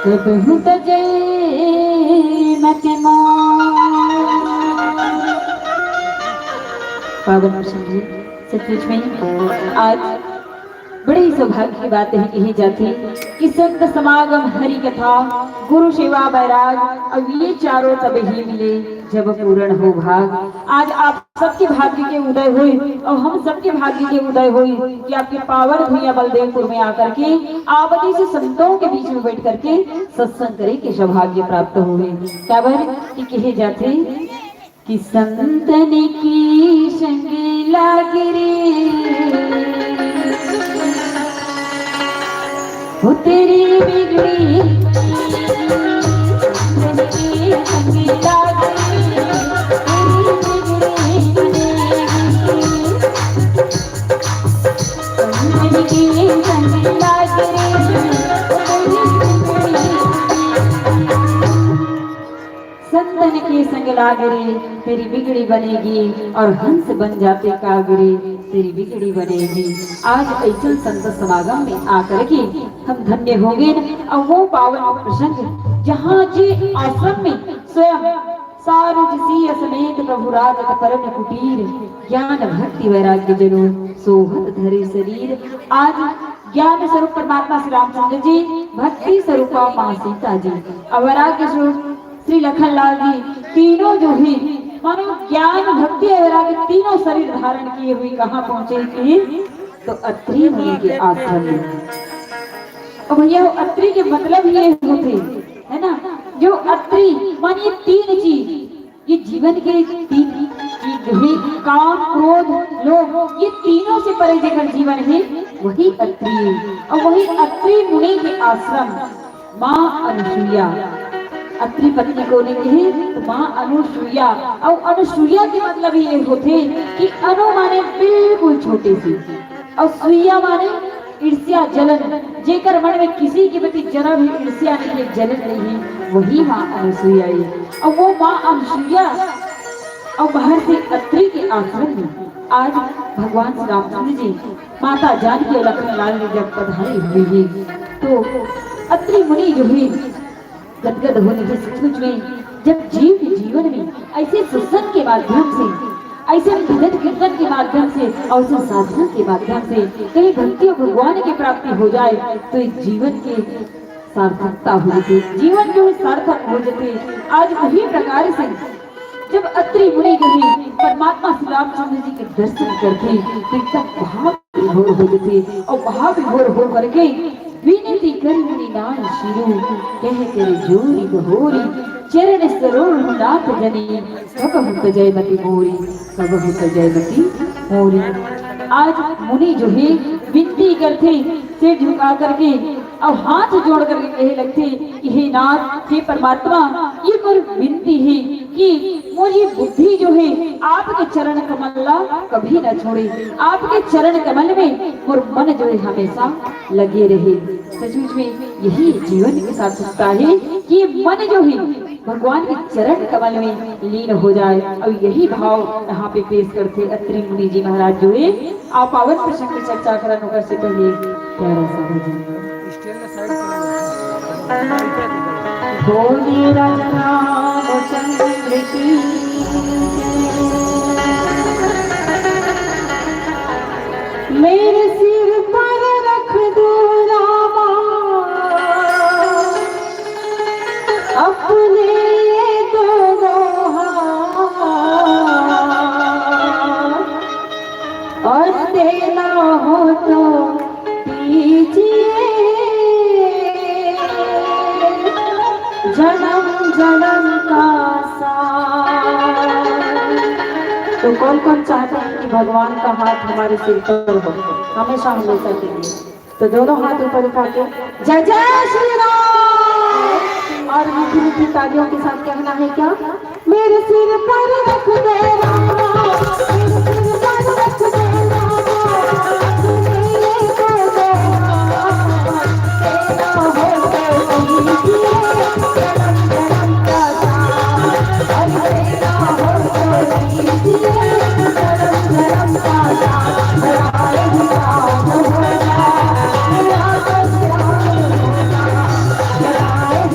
बहुत जय मत पावन प्रसंग जी, सचमुच में आज बड़े ही सौभाग्य की बात है कही जाती कि संत समागम, हरि कथा, गुरु सेवा, बैराग, अब ये चारों तब ही मिले जब पूर्ण हो भाग। आज आप सबके भाग्य के उदय हुए और हम सबके भाग्य के उदय हुए कि आपके पावन भैया बलदेवपुर में आकर के आप जैसे संतों के बीच में बैठ करके सत्संग करे के सौभाग्य प्राप्त हुए। क्या कि कहे जाते कि संतन की संग लाग रे वो तेरी बिगड़ी संतन की संग लाग रे, तेरी बिगड़ी संतन की संग लाग रे, संतन के संग लागरे तेरी बिगड़ी बनेगी और हंस बन जाते कागरे तेरी बिगड़ी बनेगी। आज ऐसा संत समागम में आकर के हम धन्य हो गए और वो पावन प्रसंग जहाँ जी आश्रम में स्वयं सारुजसी समेत प्रभु राज परम कुटीर ज्ञान भक्ति वैराग्य जनो सोहत धरे शरीर। आज ज्ञान स्वरूप परमात्मा श्री रामचंद्र जी, भक्ति स्वरूपा माँ सीता जी और वैराग्य स्वरूप श्री लखनलाल जी, तीनों जो ही मानो ज्ञान भक्ति वैराग्य तीनों शरीर धारण किए हुए कहाँ पहुंचे थे तो अत्रि मुनि के आश्रम में। और भैया अत्रि के मतलब ये होते है ना, जो अत्रि मानिए तीन चीज, ये जीवन के तीन चीज जो है काम, क्रोध, लोभ, ये तीनों से परे जेकर जीवन है वही अत्रि। और वही अत्रि मुनि के आश्रम माँ अनुसुईया, अत्रि पत्नी को ने कही तो माँ अनुसुईया। और अनुसुईया के मतलब ये होते कि अनु माने बिल्कुल छोटे से और सुईया माने ईर्ष्या जलन, जेकर मन में किसी के प्रति जरा भी ईर्ष्या नहीं है, जलन नहीं है, वही माँ अनुसुईया है। और वो माँ अनुसुईया और बाहर से अत्रि के आश्रम में आज भगवान श्री रामचंद्र जी, माता जानकी और लखनलाल ने जब पधारे हुए तो अत्रि मुनि जो है गदगद होने के सचमुच में जब जीव के जीवन में ऐसे सत्संग के माध्यम से, ऐसे भजन कीर्तन के माध्यम से और साधना के माध्यम से कहीं भक्ति और भगवान की प्राप्ति हो जाए तो इस जीवन के सार्थकता हो जाती, जीवन जो सार्थक हो जाते। आज वही प्रकार से जब अत्रि मुनि जो है परमात्मा श्री रामचंद्र जी के दर्शन करके तो एकदम भाव विभोर हो जाते और भाव विभोर हो करके विनती कर मुनि नान शिरो कह कर जोरी बहोरी चरण सरोवर नाथ जनी कब हुत जयमती मोरी, कब हुत जयमती मोरी। आज मुनि जो है विनती करते, सिर झुका करके और हाथ जोड़ करके कहे लगते कि हे नाथ, हे परमात्मा, ये पर विनती है कि मुझे बुद्धि जो है आपके चरण कमल कभी न छोड़े, आपके चरण कमल में और मन जो है हमेशा लगे रहे। सचमुच में यही जीवन के साथ सकता है कि मन जो है भगवान के चरण कमल में लीन हो जाए। और यही भाव यहाँ पे पेश करते अत्रि मुनि जी महाराज जो है। आप पावन प्रसंग की चर्चा करने से पहले प्यारा सा भजन बोलिए राजा रामचंद्र की, मेरे सिर पर रख दो रामा अपने दोनों हाथ, और देना हो तो दीजिए जन्म जन्म का साथ। तो कौन कौन चाहते हैं कि भगवान का हाथ हमारे सिर पर हो हमेशा हमेशा के लिए? तो दोनों हाथ ऊपर उठा के जय जय श्री राम और मीठी मीठी तालियों के साथ कहना है क्या? मेरे सिर पर रख दे रामा, मेरे सिर पर रख दे रामा, मेरे को दे रामा, तेरा हो तो दीजिए जन्म जन्म का साथ, और तेरा हो तो दीजिए जन्म जन्म का साथ। राम राम हो जाए, राम राम हो जाए,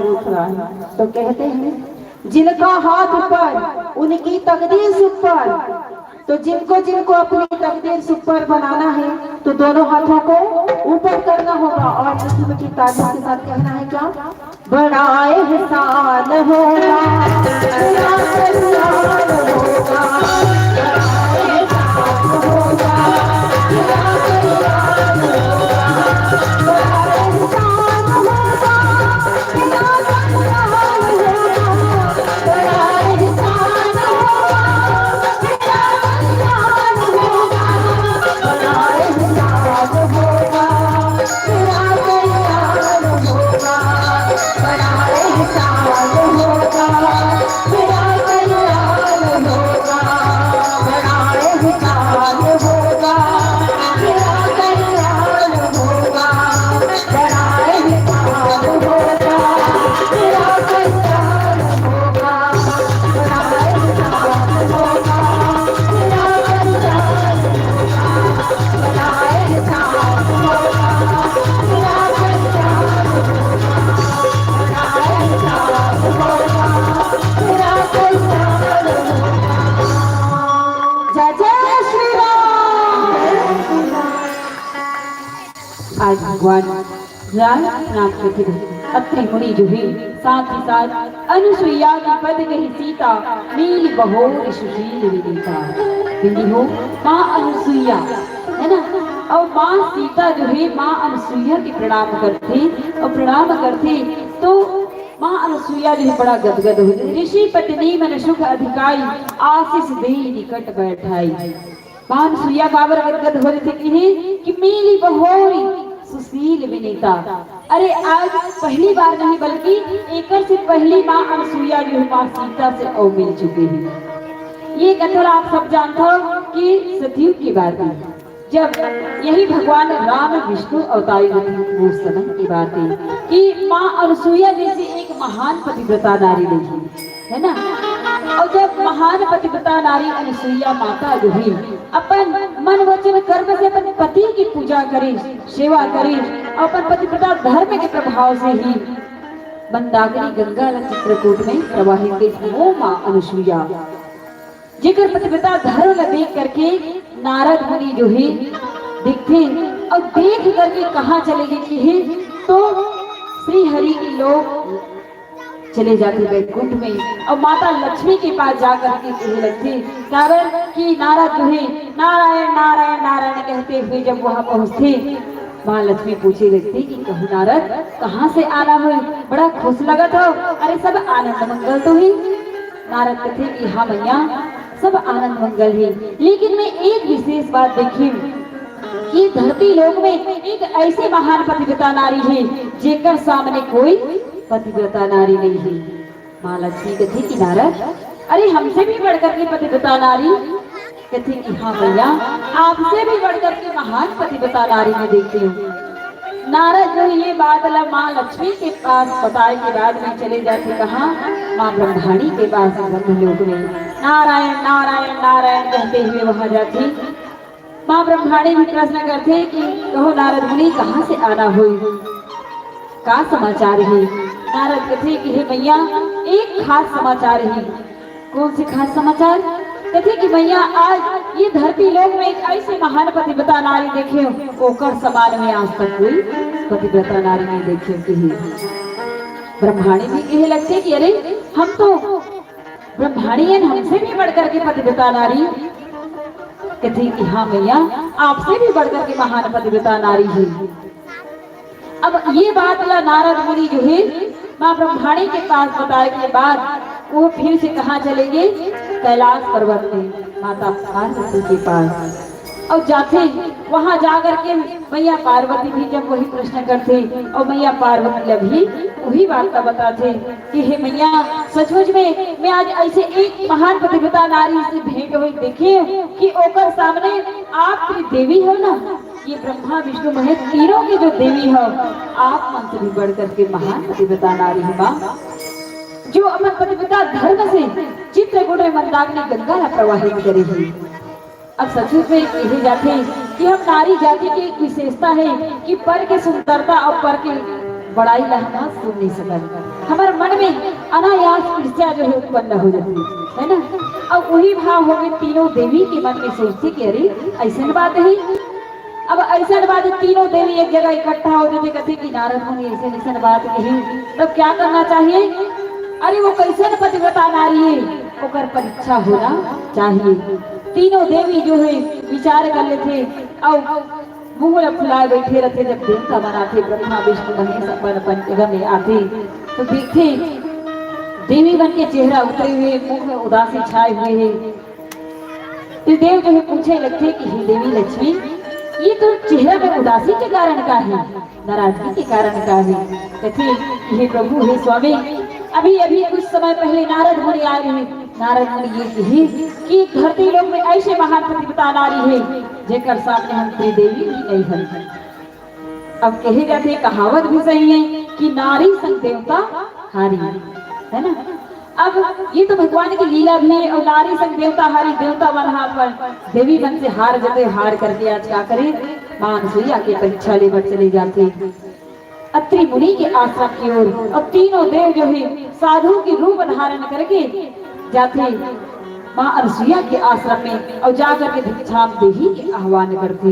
उठ रहा है। तो कहते हैं जिनका हाथ ऊपर उनकी तकदीर सुपर। तो जिनको जिनको अपनी तकदीर सुपर बनाना है तो दोनों हाथों को ऊपर करना होगा और किस्म की तारीफ के साथ कहना है क्या, बड़ा एहसान होगा, बड़ा एहसान होगा, बड़ा एहसान होगा, बड़ा एहसान होगा, बड़ा एहसान होगा, बड़ा आज भगवान राम नाम के अत्रि मुनि जो है साथ ही साथ अनुसुईया की पद कही सीता नील बहोर सुशील विनीता। बिंदी हो माँ अनुसुईया है ना, और माँ सीता जो है माँ अनुसुईया के प्रणाम करते तो माँ अनुसुईया जो है बड़ा गदगद हो, ऋषि पत्नी मन सुख अधिकारी आशीष दे निकट बैठाई। माँ अनुसुईया बाबर गदगद हो रहे थे कि मीली बहोरी सुशील विनीता। अरे आज पहली बार नहीं बल्कि एक से पहली माँ अनुसुईया जो है माँ सीता से और मिल चुके हैं। ये कथा आप सब जानते हो कि सतयुग की बात है, जब यही भगवान राम विष्णु अवतारी वो समय की बात है कि माँ अनुसुईया जैसी एक महान पतिव्रता नारी देखी है ना। और जब महान पतिव्रता नारी अनुसुईया माता जो है अपन मन वचन कर्म से अपन पति की पूजा करे, सेवा करे, अपन पतिव्रता धर्म के प्रभाव से ही मंदाकिनी गंगा चित्रकूट में प्रवाहित गई वो माँ अनुसुईया जिकर पतिव्रता धर्म देख करके नारद मुनि जो है देखते और देख करके कहाँ चले गए है तो श्री हरि के लोग चले जाते वैकुंठ में और माता लक्ष्मी के पास जाकर के कहने लगते, कारण कि नारद जो है नारायण नारायण नारायण कहते हुए जब वहां पहुंचते माँ लक्ष्मी पूछे लगती कि कहूँ नारद कहाँ से आना हो, बड़ा खुश लगा था, अरे सब आनंद मंगल तो ही। नारद कहते कि हाँ मैया सब आनंद मंगल है, लेकिन मैं एक विशेष बात देखी कि धरती लोक में एक ऐसी महान पतिव्रता नारी है जेकर सामने कोई पतिव्रता नारी नहीं है। माँ लक्ष्मी कहती कि नारद अरे हमसे भी बढ़कर के पतिव्रता नारी, कहती कि हाँ भैया आपसे भी बढ़कर के महान पतिव्रता नारी में देखती हूँ। नारद जो ये बात माँ लक्ष्मी के पास बताए के बाद में चले जाते कहाँ, माँ ब्रह्माणी के पास ब्रह्मलोक में नारायण नारायण नारायण कहते हुए वहां जाती। माँ ब्रह्माणी भी प्रश्न करते कि कहो नारद मुनि कहाँ से आना हो, का समाचार है। नारद कहते कि हे भैया एक खास समाचार है। कौन से खास समाचार, कहते कि भैया आज ये धरती लोक में एक ऐसे महान पतिव्रता नारी देखे ओकर समान में आज तक कोई पतिव्रता नारी नहीं देखे कि ब्रह्माणी भी कहे लगते कि अरे हम तो ब्रह्माणी है, हमसे भी बढ़कर के पतिव्रता नारी, कहते कि हाँ भैया आपसे भी बढ़कर के महान पतिव्रता नारी है। अब ये बात नारद मुनि जो है माँ ब्रह्माणी के पास बताने के बाद वो फिर से कहाँ चलेंगे, कैलाश पर्वत में माता पार्वती के पास। और जाते वहां जाकर के मैया पार्वती भी जब वही प्रश्न करते और मैया पार्वती भी वही बात का बताते कि हे मैया सचमुच में मैं आज ऐसे एक महान पतिव्रता नारी से भेंट हुई देखे कि ओकर सामने आप देवी हो ना, ये ब्रह्मा विष्णु महेश तीनों की जो देवी हो, आप मन से भी बढ़ करके महान पतिव्रता नारी है माँ, जो अपन पतिव्रता धर्म से चित्रकूट में मंदाकिनी गंगा प्रवाहित करेगी। अब सचमुच में कहे जाते कि हम नारी जाति की एक विशेषता है कि पर की सुंदरता और पर के बड़ाई ला हम सुन नहीं सकते। हमारे मन में अनायास ईर्ष्या जो है उत्पन्न हो जाती है ना। अब वही भाव हो गए तीनों देवी के मन में सोचती कि अरे ऐसा बात है। अब ऐसा बात तीनों देवी एक जगह इकट्ठा हो जाते कहते कि नारद मुनि ऐसे बात कही, तब क्या करना चाहिए? अरे वो कैसे पतिव्रता नारी है, ओकर परीक्षा होना चाहिए। तीनों देवी जो है विचार कर लेते और मुंह फुलाए बैठे रहते। जब देवता बनाते ब्रह्मा विष्णु महेश अपन पंचगम में आते तो देखते देवी बन के चेहरा उतरे हुए, मुंह में उदासी छाए हुए है। तो देव जो है पूछे लगते कि हे देवी लक्ष्मी, ये तो चेहरा में उदासी के कारण का है, नाराजगी के कारण का है? कहते हे प्रभु हे स्वामी, अभी अभी कुछ समय पहले नारद मुनि आए हैं। नारद मुनि ये कही कि धरती लोक में ऐसे महान पतिव्रता नारी है जेकर सामने हम त्रिदेवी ही नहीं है। अब कहे जाते कहावत भी सही है कि नारी संग देवता हारी, है ना। अब ये तो भगवान की लीला भी है। और नारी संग देवता हारी, देवता बन पर देवी बन से हार जाते। हार करके आज क्या करे, मां अनसुईया की परीक्षा लेकर चले जाते अत्रि मुनि के आश्रम की ओर। और तीनों देव जो है साधु के रूप धारण करके जाते मां अनसुईया के आश्रम में और जाकर के भिक्षाम देही के आह्वान करते।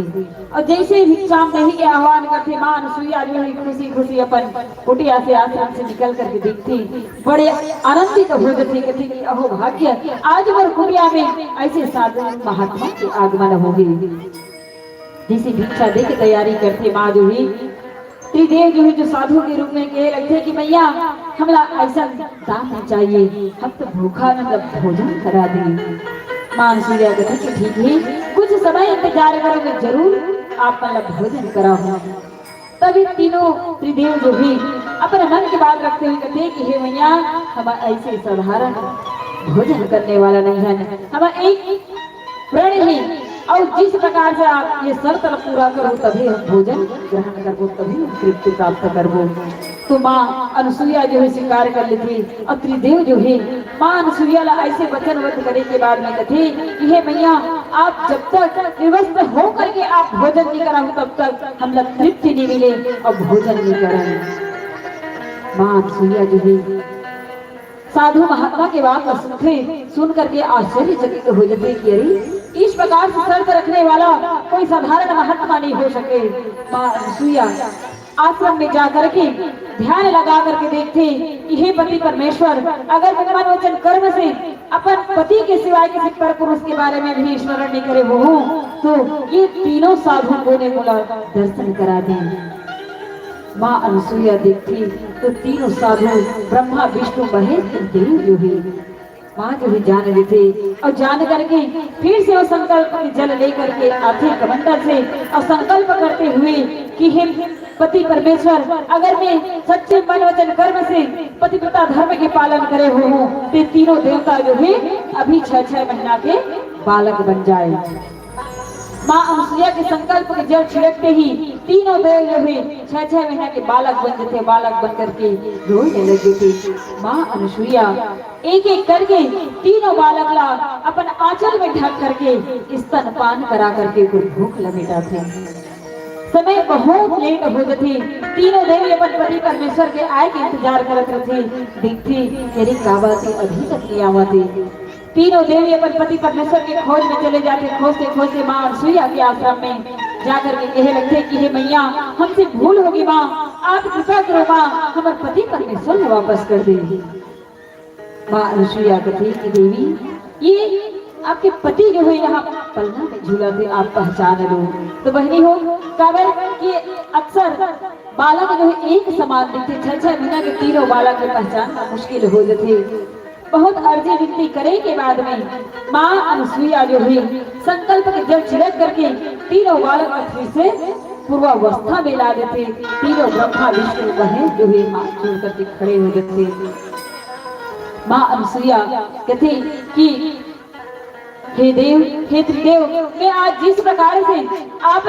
और जैसे भिक्षाम देही के आह्वान करते मां अनसुईया जो है खुशी खुशी अपन कुटिया से आश्रम से निकल करके देखती, बड़े आनंदित हो जाती। कहती कि अहो भाग्य, आज मोर कुटिया में ऐसे साधु महात्मा के आगमन हो गए। जैसे भिक्षा दे के तैयारी करते माँ जो है त्रिदेव जो है जो साधु के रूप में कहे लगते कि मैया हमारा ऐसा दान नहीं चाहिए, हम तो भूखा मतलब भोजन करा दें। मां अनसुईया कहती कि ठीक है, कुछ समय इंतजार करोगे, जरूर आप मतलब भोजन कराओ। तभी तीनों त्रिदेव जो भी अपने मन की बात रखते हुए कहते कि हे मैया, हम ऐसे साधारण भोजन करने वाला नहीं है, हम एक प्रण है और जिस प्रकार से आप ये शर्त पूरा करो तभी हम भोजन ग्रहण करबो, तभी हम तृप्ति प्राप्त करबो। तो माँ अनसुईया जो है स्वीकार कर लेती। और त्रिदेव जो है माँ अनसुईया ऐसे वचनबद्ध करने के बाद में कहते कि हे मैया, आप जब तक विवश हो करके आप भोजन नहीं कराओ तब तक हम लोग तृप्ति नहीं मिले और भोजन नहीं करें। माँ अनसुईया जो है साधु महात्मा के बात सुन करके आश्चर्यचकित हो जाते कि अरे इस प्रकार से शर्त रखने वाला कोई साधारण महात्मा नहीं हो सके। मां अनसुईया आश्रम में जाकर के ध्यान लगा करके देखते कि हे पति परमेश्वर, अगर मैं मन वचन कर्म से अपन पति के सिवाय किसी पर पुरुष के बारे में भी स्मरण नहीं करे वो तो ये तीनों साधु को ने बोला दर्शन करा दें। मां अनसुईया देखती तो तीनों साधु ब्रह्मा विष्णु महेश देव जो है माँ जो है जान लेते। और जान करके फिर से वो संकल्प जल लेकर के आते कमंडल से और संकल्प करते हुए कि हे पति परमेश्वर, अगर मैं सच्चे मन वचन कर्म से पतिव्रता धर्म के पालन करे हो तो तीनों देवता जो है अभी 6-6 महीना के बालक बन जाए। माँ अनसुईया के संकल्प के जल छिड़कते ही तीनों देव जो है 6-6 महीना के बालक बन जाते। बालक बन करके रोने लगे थे। माँ अनसुईया एक एक करके तीनों बालक ला अपन आंचल में ढक करके स्तनपान करा करके भूख लमेटा थे। समय बहुत लेट हो जाती। तीनों देवी अपन पति परमेश्वर के आए के इंतजार करत रहते। देखते मेरी काबा से अभी तक नहीं आवाते। तीनों देवी अपन पति परमेश्वर के खोज में चले जाते। खोजते खोजते माँ अनसुईया के आश्रम में जाकर के कहे लगते कि हे मैया, हमसे भूल होगी माँ, आप कृपा करो माँ, हमारे पति परमेश्वर ने वापस कर दे। माँ अनसुईया कहती कि देवी ये आपके पति जो है यहाँ पलना में झूला थे, आप पहचान लो। तो बहनी हो काबर कि अक्सर बालक जो है एक समान दिखते। 6-6 महीना के तीनों बालक की पहचान मुश्किल हो जाती। बहुत अर्जी विनती करे के बाद में माँ अनसुईया जो है संकल्प के जल छिड़क करके तीनों बालक पृथ्वी से पूर्वावस्था में ला देते। तीनों ब्रह्मा विष्णु महेश जो है हाथ जोड़ करके खड़े हो जाते। माँ अनसुईया कहते कि हे देव, हे त्रिदेव, मैं आज जिस प्रकार से आप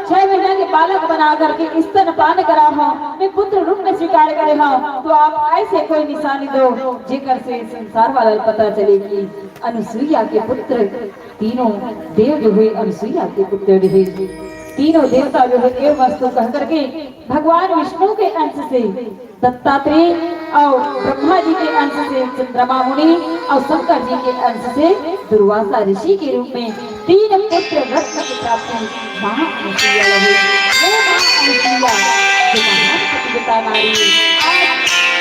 6 महीने के बालक बना करके स्तनपान करा हूँ, मैं पुत्र रूप में स्वीकार करे हूँ, तो आप ऐसे कोई निशानी दो जेकर से संसार वाला पता चले कि अनसुईया के पुत्र तीनों देव जो है अनसुईया के पुत्र है। तीनों देवता जो है एव वस्तु कह करके भगवान विष्णु के अंश से दत्तात्रेय और ब्रह्मा जी के अंश से चंद्रमा मुनि और शंकर जी के अंश से दुर्वासा ऋषि के रूप में तीन पुत्र रत्न की प्राप्ति महाअनुसुईया लगी। वो महाअनुसुईया जो महान पतिव्रता नारी आज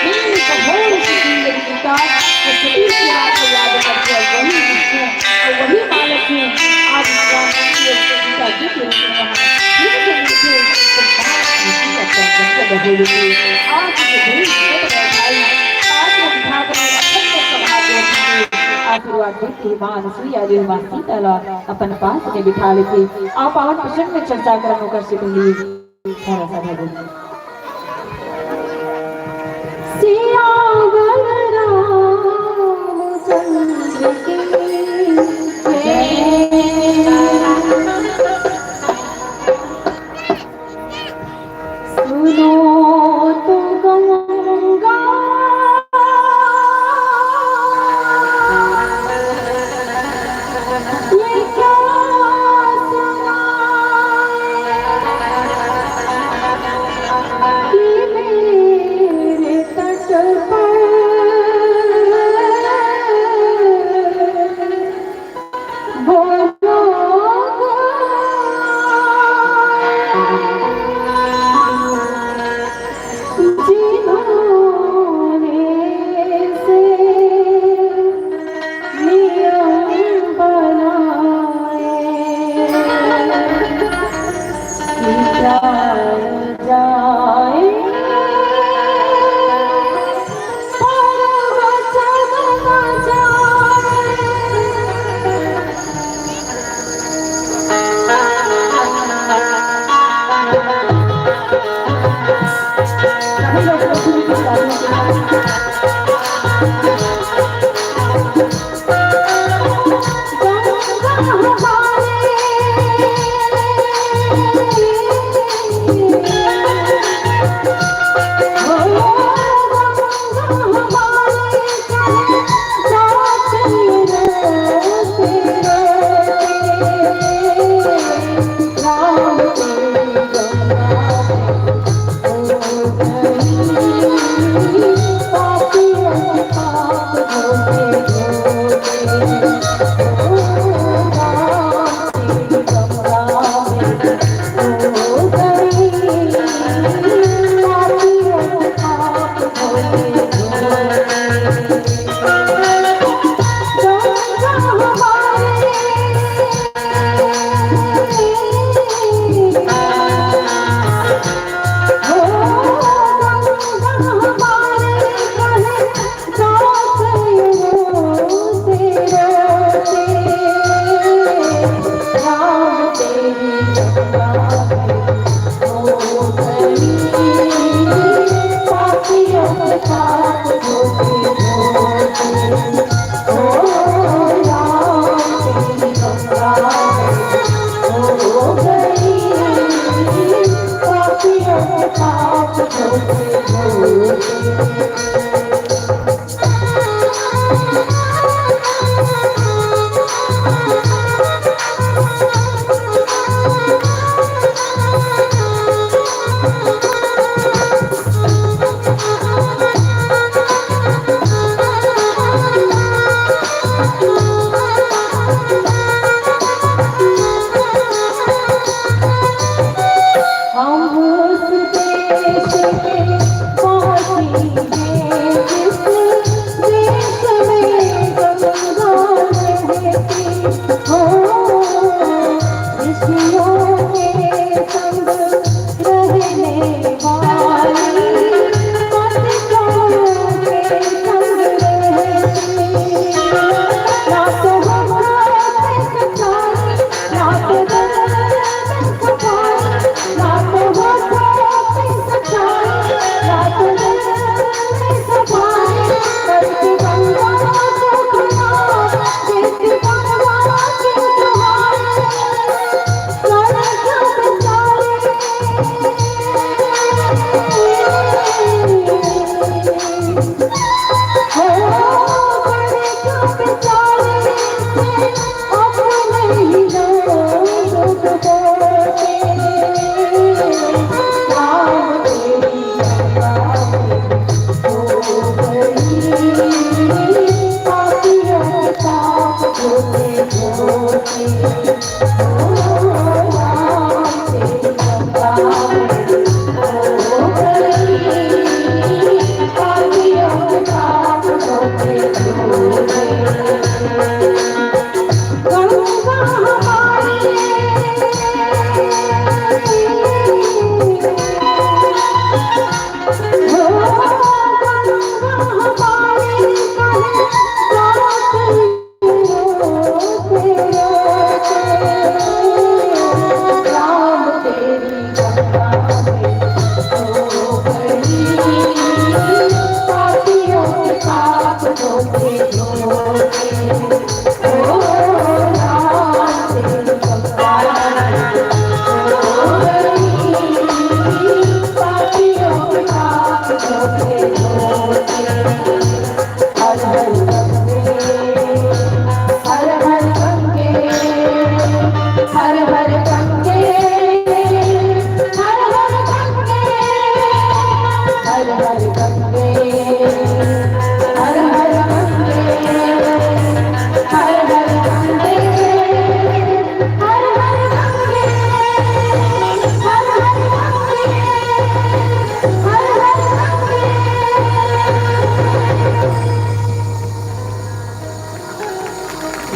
तीन कठोर जिंदगी का सती की बात को याद करके वही विष्णु और वही महालक्ष्मी आज भगवान सीता जी के रूप में वहाँ फिर से मिलके आज आशीर्वाद देती मां अनुसुईया जो मां सीता ला अपन पास में बिठा लेती आप पावन प्रसंग में चर्चा करने कर सकली सारा सारा बोल सिया बलराम चंद्र की सुनो तो गंगा ये क्या सुनाए कि मेरे तट पर वो देश में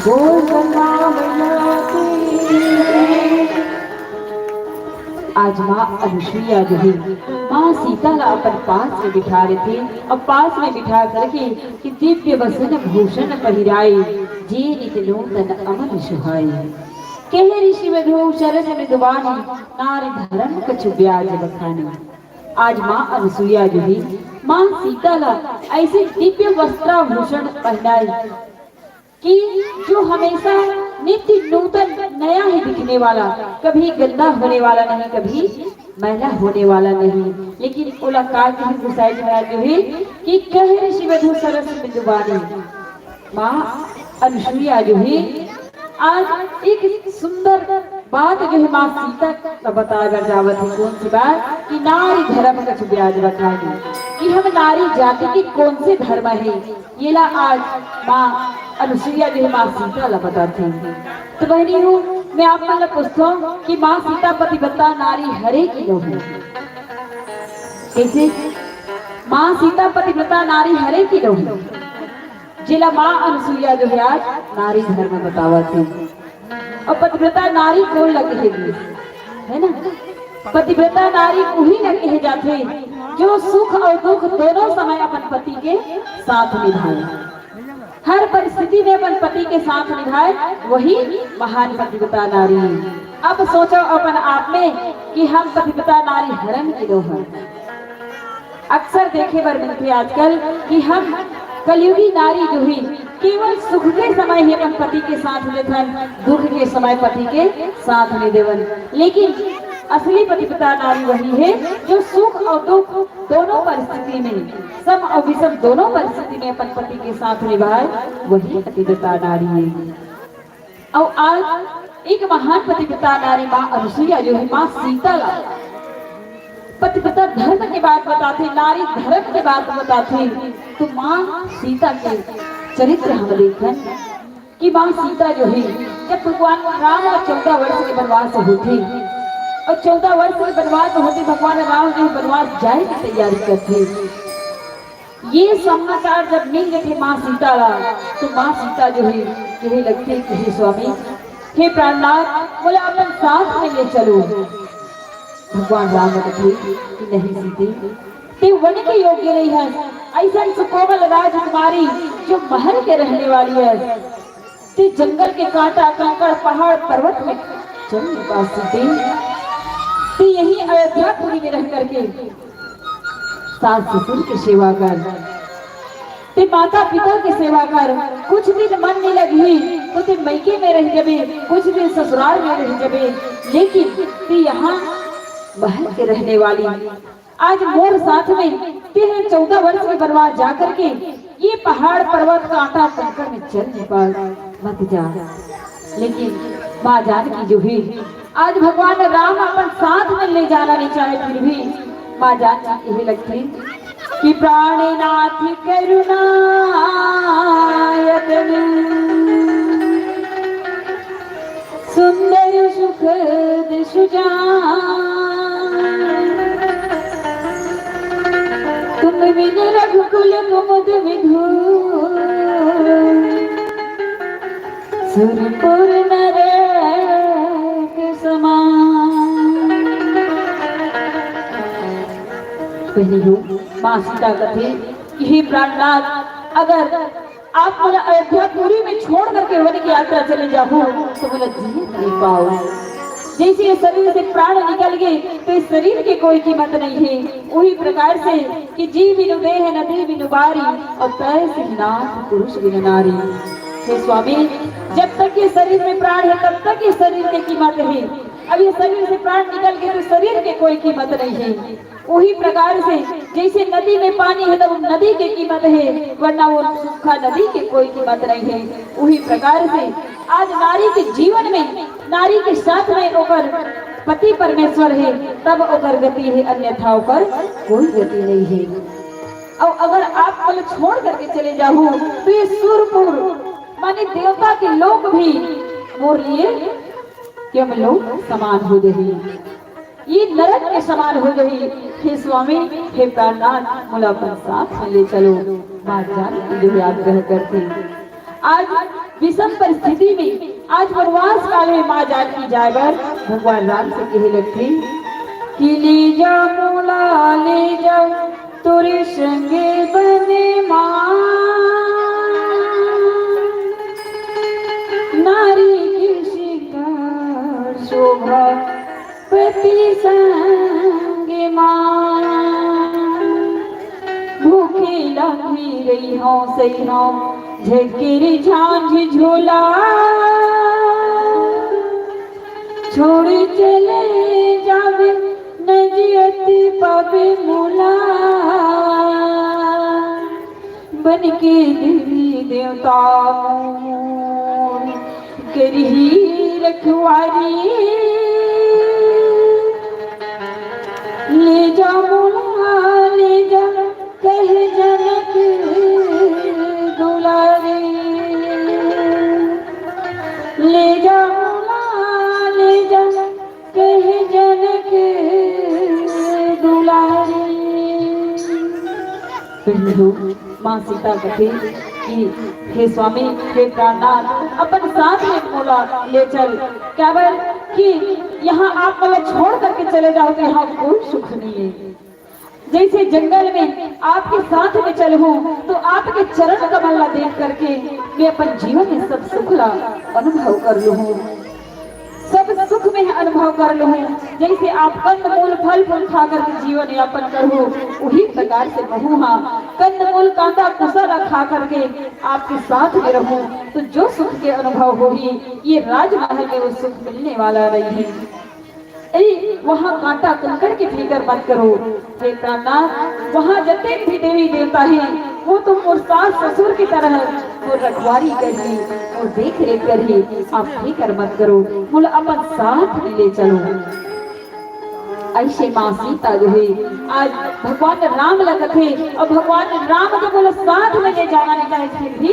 बोल गंगा मैया की। आज माँ अनुसुईया जो है माँ सीता ला अपन पास में बिठा रहे थे और पास में बिठा करके कि दिव्य वसन भूषण पहिराए जे नित नूतन अमन सुहाए कहे ऋषि मधु शरद मृदुवानी नारी धर्म कछु ब्याज बखानी। आज माँ अनुसुईया जो है माँ सीता ला ऐसे दिव्य वस्त्राभूषण पहनाए कि जो हमेशा नित्य नूतन नया ही दिखने वाला, कभी गंदा होने वाला नहीं, कभी मैला होने वाला नहीं। लेकिन उलाकार की गुसाइश महाराज जो है कि कह ऋषि मधु सरस बिंदुवानी माँ अनुसुईया जो है आज एक सुंदर बात जो है माँ सीता का बताया जावत है। कौन सी बात कि नारी धर्म का ब्याज बताएगी कि हम नारी जाति के कौन से धर्म है ये ला आज माँ अनुसुईया जो है माँ सीता ला बताती है। तो बहनी हूँ मैं आप लोग पूछता हूँ कि माँ सीता पतिव्रता नारी हरे की लो है कैसे माँ सीता पतिव्रता नारी हरे की लो है जिला माँ अनुसुईया जो है आज नारी धर्म बतावा थी। और पतिव्रता नारी कौन लगे है ना, पतिव्रता नारी वही लगे जाते जो सुख और दुख दोनों समय अपन पति के साथ निभाए, हर परिस्थिति में अपन पति के साथ निभाए, वही महान पतिव्रता नारी। अब सोचो अपन आप में कि हम पतिव्रता नारी हरण की लोग हैं। अक्सर देखे बर मिलते आजकल कि हम कलयुगी नारी जो ही केवल सुख के समय ही अपन पति के साथ देवन, दुख के समय पति के साथ नहीं देवन। लेकिन असली पतिव्रता नारी वही है जो सुख और दुख दोनों परिस्थिति में, सम और विषम दोनों परिस्थिति में अपन पति के साथ निभाए, वही पतिव्रता नारी है। और आज एक महान पतिव्रता नारी माँ अनुसुईया जो है माँ सीता ला पतिव्रता धर्म की बात बताते, नारी धर्म की बात बताते। तो माँ सीता के चरित्र हम देखें कि माँ सीता जो है जब भगवान राम 14 वर्ष के वनवास होते और 14 वर्ष के वनवास होते भगवान राम जो वनवास जाए की तैयारी करते, ये समाचार जब मिल गए थे माँ सीता ला तो माँ सीता जो है कहने लगती कि हे स्वामी हे प्राणनाथ बोले अपन साथ में ले चलो। भगवान राम कहते कि नहीं सीते ते वन के योग्य नहीं है, ऐसा सुकोमल राजकुमारी जो महल के रहने वाली है, ते जंगल के कांटा कंकड़ पहाड़ पर्वत में चल पास सीते, ते यही अयोध्यापुरी में रह करके सास ससुर की सेवा कर, ते माता पिता की सेवा कर, कुछ दिन मन नहीं लगी तो ते मैके में रह जबे, कुछ दिन ससुराल में रह जबे, लेकिन ते यहाँ महल के रहने वाली आज मोर साथ में 14 वर्ष के वनवास जा करके ये पहाड़ पर्वत कांटा कंकड़ में चल नहीं पा मत जा। लेकिन माँ जानकी जो है आज भगवान राम अपन साथ में ले जाना नहीं चाहे, फिर भी माँ जानकी यही लगती कि प्राणनाथ करुणा सुंदर सुखद सुजान तुम बिन रघुकुल कुमुद विधु सुरपुर नरक समान। पहली हो माँ सीता कथे कि हे प्राणनाथ अगर आप मुझे अयोध्यापुरी में छोड़ करके वन की यात्रा चले जाओ तो मुझे जी नहीं पाओ। जैसे ये शरीर से प्राण निकल गए तो इस शरीर की कोई कीमत नहीं है, वही प्रकार से कि जी बिनु देह नदी बिनु बारी और तय सिंहनाथ पुरुष बिनु नारी। हे स्वामी जब तक ये शरीर में प्राण है तब तक ये शरीर की कीमत है, अब ये शरीर से प्राण निकल गए तो शरीर की कोई कीमत नहीं है। वही प्रकार से जैसे नदी में पानी है तो नदी की कीमत है, वरना वो सूखा नदी की कोई कीमत नहीं है। वही प्रकार से आज नारी के जीवन में नारी के साथ में ओकर पति परमेश्वर है तब ओकर गति है, अन्यथा ओकर कोई गति नहीं है। और अगर आप कल छोड़ करके चले जाओ तो ये सुरपुर माने देवता के लोग भी मोर लिए केम लोग समान हो गए, ये नरक के समान हो गई। हे स्वामी हे प्राणनाथ मुला अपन साथ में ले चलो। माँ जानकी जो आग्रह करती आज विषम परिस्थिति में आज वनवास काल में माँ जानकी जाकर भगवान राम से कहे लगती कि ले जा मोला ले जा तोरे संगे बने माँ नारी की शिकार शोभा पति संगे माँ भूखे लगी रही हो सही हो झकेरी झांझ झोला छोड़ चले जावे नजियती पावे मोला बन के देवी देवता करही रखवारी ले जा मोला ले जा कह जनक दुलारे ले जा मोला ले जा कह जनक दुलारे। माँ सीता कहे कि हे स्वामी हे प्राणनाथ अपन साथ में मोला ले चल क्या बोल कि यहाँ आप मला छोड़ करके चले जाओ तो यहाँ कोई सुख नहीं है। जैसे जंगल में आपके साथ में चल हूँ तो आपके चरण कमल देख करके मैं अपन जीवन में सब सुख ला अनुभव कर लूँ सब सुख में अनुभव कर लूँ। जैसे आप कंद मूल फल फूल खा करके जीवन यापन करो उसी प्रकार से रहूँ। हाँ कंद मूल कांदा कुसरा खा करके आपके साथ में रहूँ तो जो सुख के अनुभव होगी ये राजमहल में वो सुख मिलने वाला नहीं है। वहाँ कांटा कंकड़ की फिक्र मत करो हे प्राणनाथ वहाँ जितने भी देवी देवता है वो तो और सास ससुर की तरह वो रखवारी करिए और देख रेख करिए आप फिक्र मत करो बोले अपन साथ ले चलो। ऐसे माँ सीता जो है आज भगवान राम लगत है और भगवान राम जो बोले साथ में ले जाना नहीं चाहे फिर भी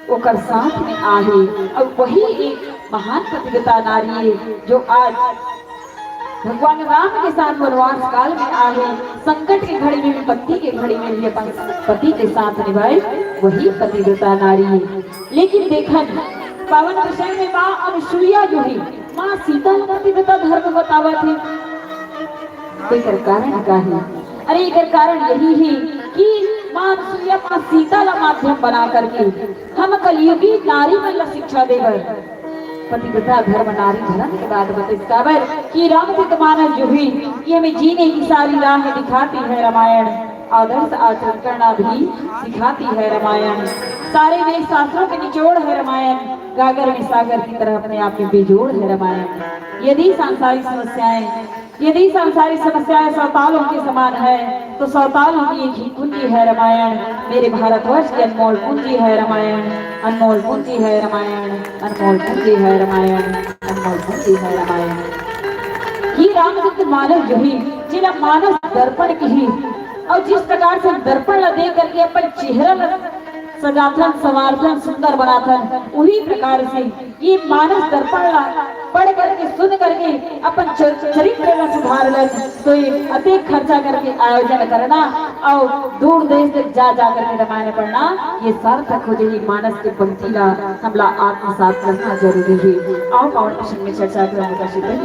वो कर साथ में आहे और वही एक महान पतिव्रता नारी है जो आज भगवान राम के साथ वनवास काल में आए संकट की घड़ी में विपत्ति की घड़ी में भी अपन पति के साथ निभाए वही पतिव्रता नारी है। लेकिन देखन पावन विषय में माँ अनुसुईया जो है माँ सीता पतिव्रता धर्म बतावा थे तो कारण का है अरे एक कारण यही है कि माँ अनुसुईया माँ सीता का माध्यम बना करके हम कलयुगी नारी में शिक्षा देवर पतिव्रता धर्म नारी धर्म के बाद बतावर कि रामचरित मानस जो हुई ये हमें जीने की सारी राह दिखाती है रामायण आदर्श आचरण करना भी सिखाती है रामायण सारे वेद शास्त्रों के निचोड़ है रामायण गागर में सागर की तरह अपने आप में बेजोड़ है रामायण। यदि सांसारिक समस्याएं सौतालों के समान है तो सौतालों की एक ही पूंजी है रामायण। मेरे भारतवर्ष की अनमोल पूंजी है रामायण अनमोल पूंजी है रामायण अनमोल पूंजी है रामायण अनमोल पूंजी है रामायण। ये रामचरित मानस जो ही जिला मानस दर्पण की ही और जिस प्रकार से दर्पण दे करके अपन चेहरा सजाथन संवारथन सुंदर बनाथन उसी प्रकार से ये मानस दर्पण पढ़ करके सुन करके अपन चरित्र का सुधार तो ये अधिक खर्चा करके आयोजन करना और दूर देश से जा करके रामायण पढ़ना ये सार्थक हो जाए। मानस के पंक्ति ला हमला आत्मसात करना जरूरी है। और प्रश्न में चर्चा करने का शिविर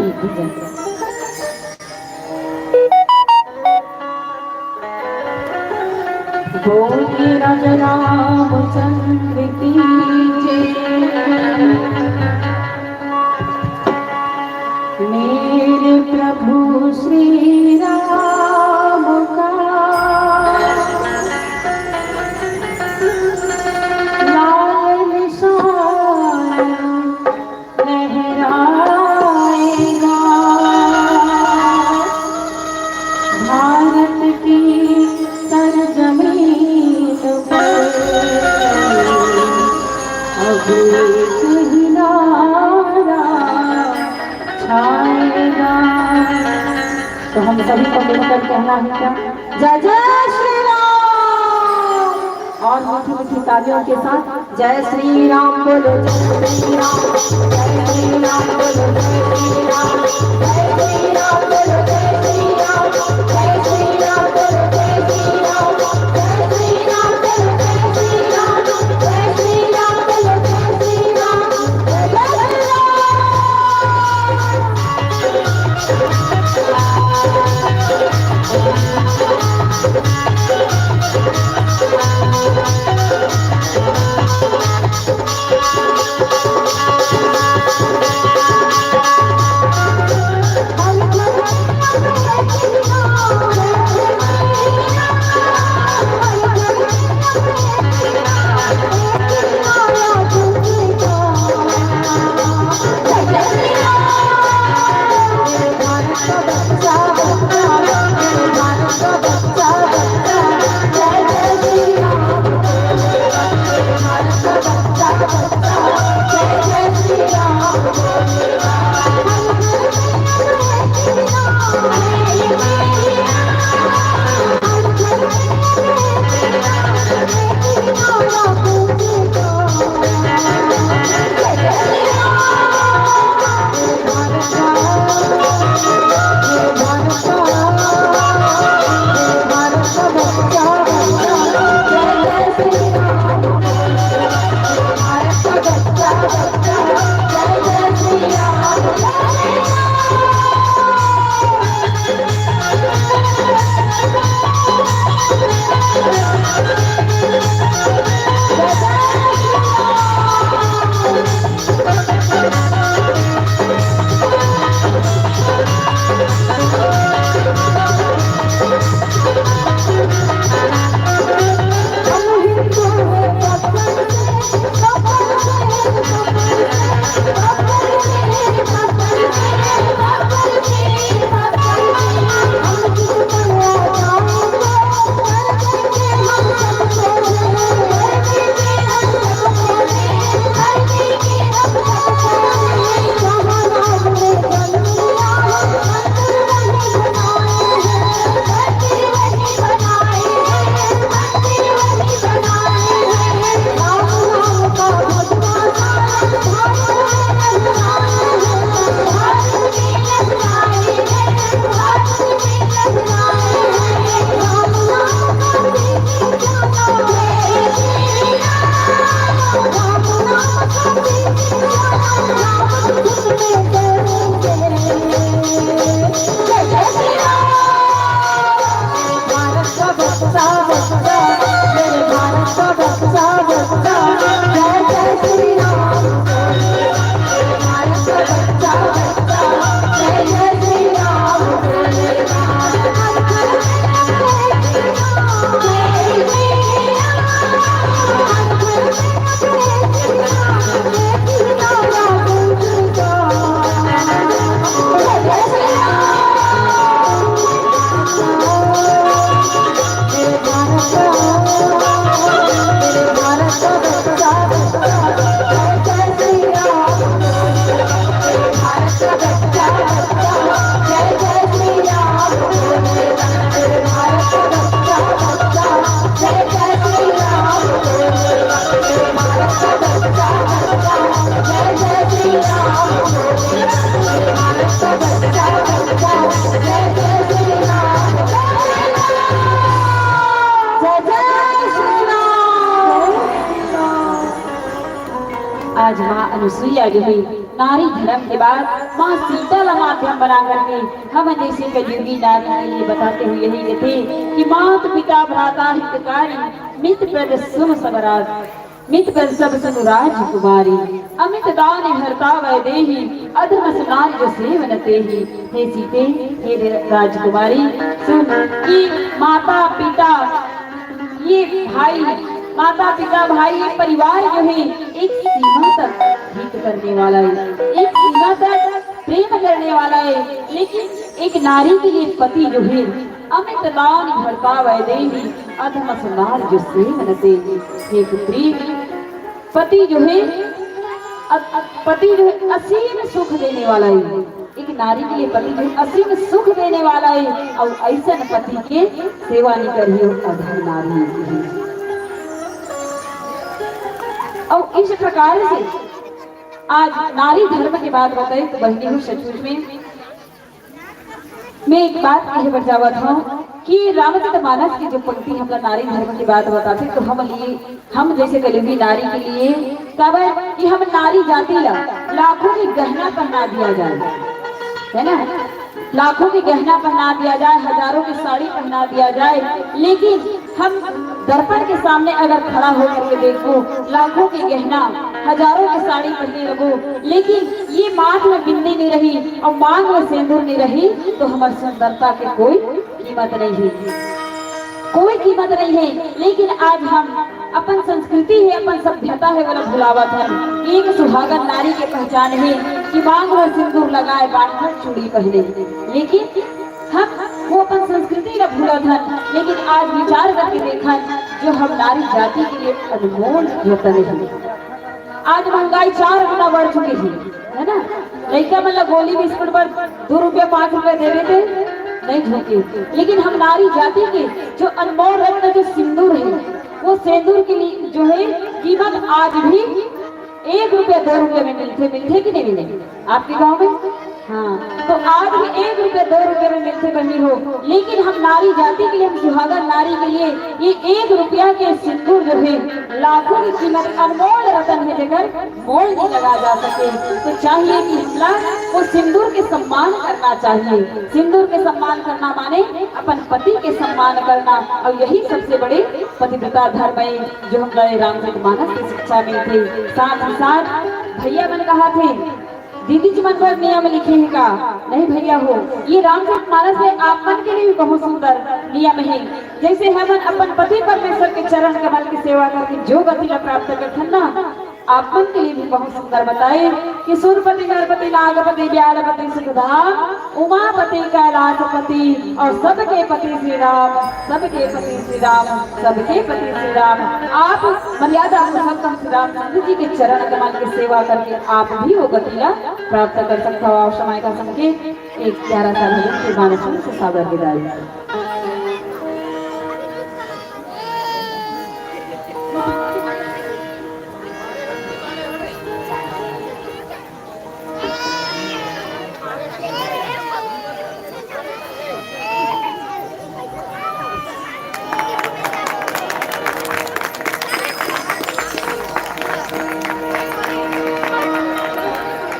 बोले राजा रामचंद्र की जय मेरे प्रभु श्री राम का लाल निशान लहराएगा भारत की सरजमीन तो हम सभी को मिलकर कहना है क्या जय जय श्री राम और मीठी मीठी तालियों के साथ जय श्री राम बोलो जय श्री राम जय श्री राम बोलो जय श्री राम जय श्री राम बोलो जय श्री राम जय श्री राम बोलो जय श्री राम जय श्री राम बोलो जय श्री राम जय श्री राम आज माँ अनुसुईया जो है नारी धर्म के बाद माँ सीता का माध्यम बना करके हम जैसे कलयुगी नारी के लिए बताते हुए यही कहते कि मात पिता भ्राता हितकारी मित्र प्रद सुम सबराज मित पर सब सुन राजकुमारी अमित दान हरता वैदेही अधम स्नान जो सेवन तेही। हे सीते हे राजकुमारी सुन कि माता पिता ये भाई माता पिता भाई परिवार जो है एक सीमा तक हित करने वाला है, एक सीमा तक प्रेम करने वाला है, लेकिन एक नारी के लिए पति जो है अमित दान भरता वैदेही अधम स्नान जो सेवन तेही। हे पुत्री पति जो है असीम सुख देने वाला है, एक नारी के लिए पति जो है असीम सुख देने वाला है और ऐसा पति के सेवा नहीं करिए अधम नारी। और इस प्रकार से आज नारी धर्म की बात बताई तो बहनी हूँ सचमुच में मैं एक बात कहे बचावा था कि रामचरित मानस की जो पंक्ति हम नारी धर्म की बात बताते तो हम जैसे कलयुगी नारी के लिए कब है कि हम नारी जाति लाखों की गहना पहना दिया जाए, है ना, लाखों की गहना पहना दिया जाए, हजारों की साड़ी पहना दिया जाए, लेकिन हम दर्पण के सामने अगर खड़ा होकर के देखो लाखों की गहना हजारों की साड़ी पहने लगो, लेकिन ये माथ में बिंदी नहीं रही और मांग में सिंदूर नहीं रही तो हमारी सुंदरता की कोई कीमत नहीं है, कोई कीमत नहीं है। लेकिन आज हम अपन संस्कृति है अपन सभ्यता है वाला भुलावत है। एक सुहागन नारी के पहचान है कि मांग में सिंदूर लगाए बांधकर चूड़ी पहने, लेकिन हम वो अपन संस्कृति का भूला था। लेकिन आज विचार करके देखा जो हम नारी जाति के लिए अनमोल रतन है। आज महंगाई 4 गुना बढ़ चुकी है ना, लड़का मतलब गोली बिस्कुट पर 2 रुपया 5 रुपया दे रहे थे नहीं झोंके, लेकिन हम नारी जाति के जो अनमोल रत्न जो सिंदूर है वो सिंदूर के लिए जो है कीमत आज भी 1 रुपया 2 रुपये में मिलते कि नहीं मिले आपके गांव में? हाँ, तो आज भी 1 रुपया 2 रुपये में मिलते बनी हो, लेकिन हम नारी जाति के लिए हम सुहागन नारी के लिए ये 1 रुपया के सिंदूर जो है लाखों की कीमत अनमोल रतन है जगह मोल नहीं लगा जा सके। तो चाहिए कि वो सिंदूर के सम्मान करना चाहिए। सिंदूर के सम्मान करना माने अपन पति के सम्मान करना, और यही सबसे बड़े पतिव्रता धर्म है जो हमारे रामचरित मानस की शिक्षा में थे। साथ ही साथ भैया मैंने कहा थे दीदी जी मन पर नियम लिखे हैं का नहीं भैया हो, ये रामचरित मानस में आप मन के लिए भी बहुत सुंदर नियम है। जैसे हम अपन पति परमेश्वर के चरण कमल की सेवा करके जो गति प्राप्त करते ना, आप मन के लिए भी बहुत सुंदर बताए कि सूरपति गणपति नागपति व्यालपति सुखधाम उमापति कैलाशपति और सबके पति श्री राम, सबके पति श्री राम, सबके पति श्री राम। आप मर्यादा पुरुषोत्तम श्री रामचंद्र जी के चरण कमल की सेवा करके आप भी वो गति प्राप्त कर सकते हो। समय का संकेत एक प्यारा सा भजन के मानस से सागर विदाई।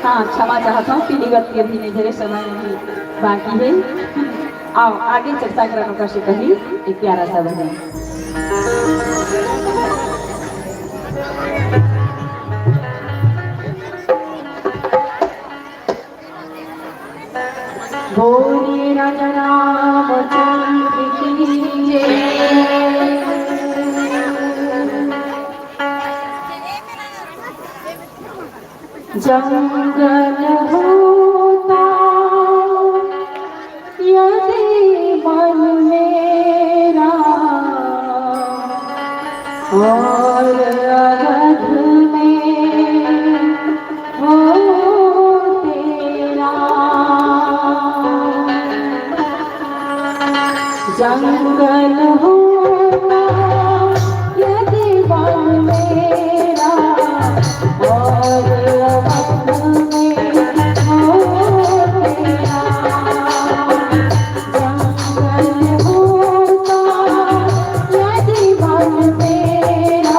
हाँ, क्षमा चाहता हूँ पीली बत्ती अभी नहीं धरे समय नहीं बाकी है। आओ आगे चर्चा करने का कही एक प्यारा सा भजन। बोले राजा रामचंद्र की जय। जंगल होता यदि मन मेरा और अवध में हो तेरा, जंगल होता यदि मन मेरा और जंगल होता यदि मन मेरा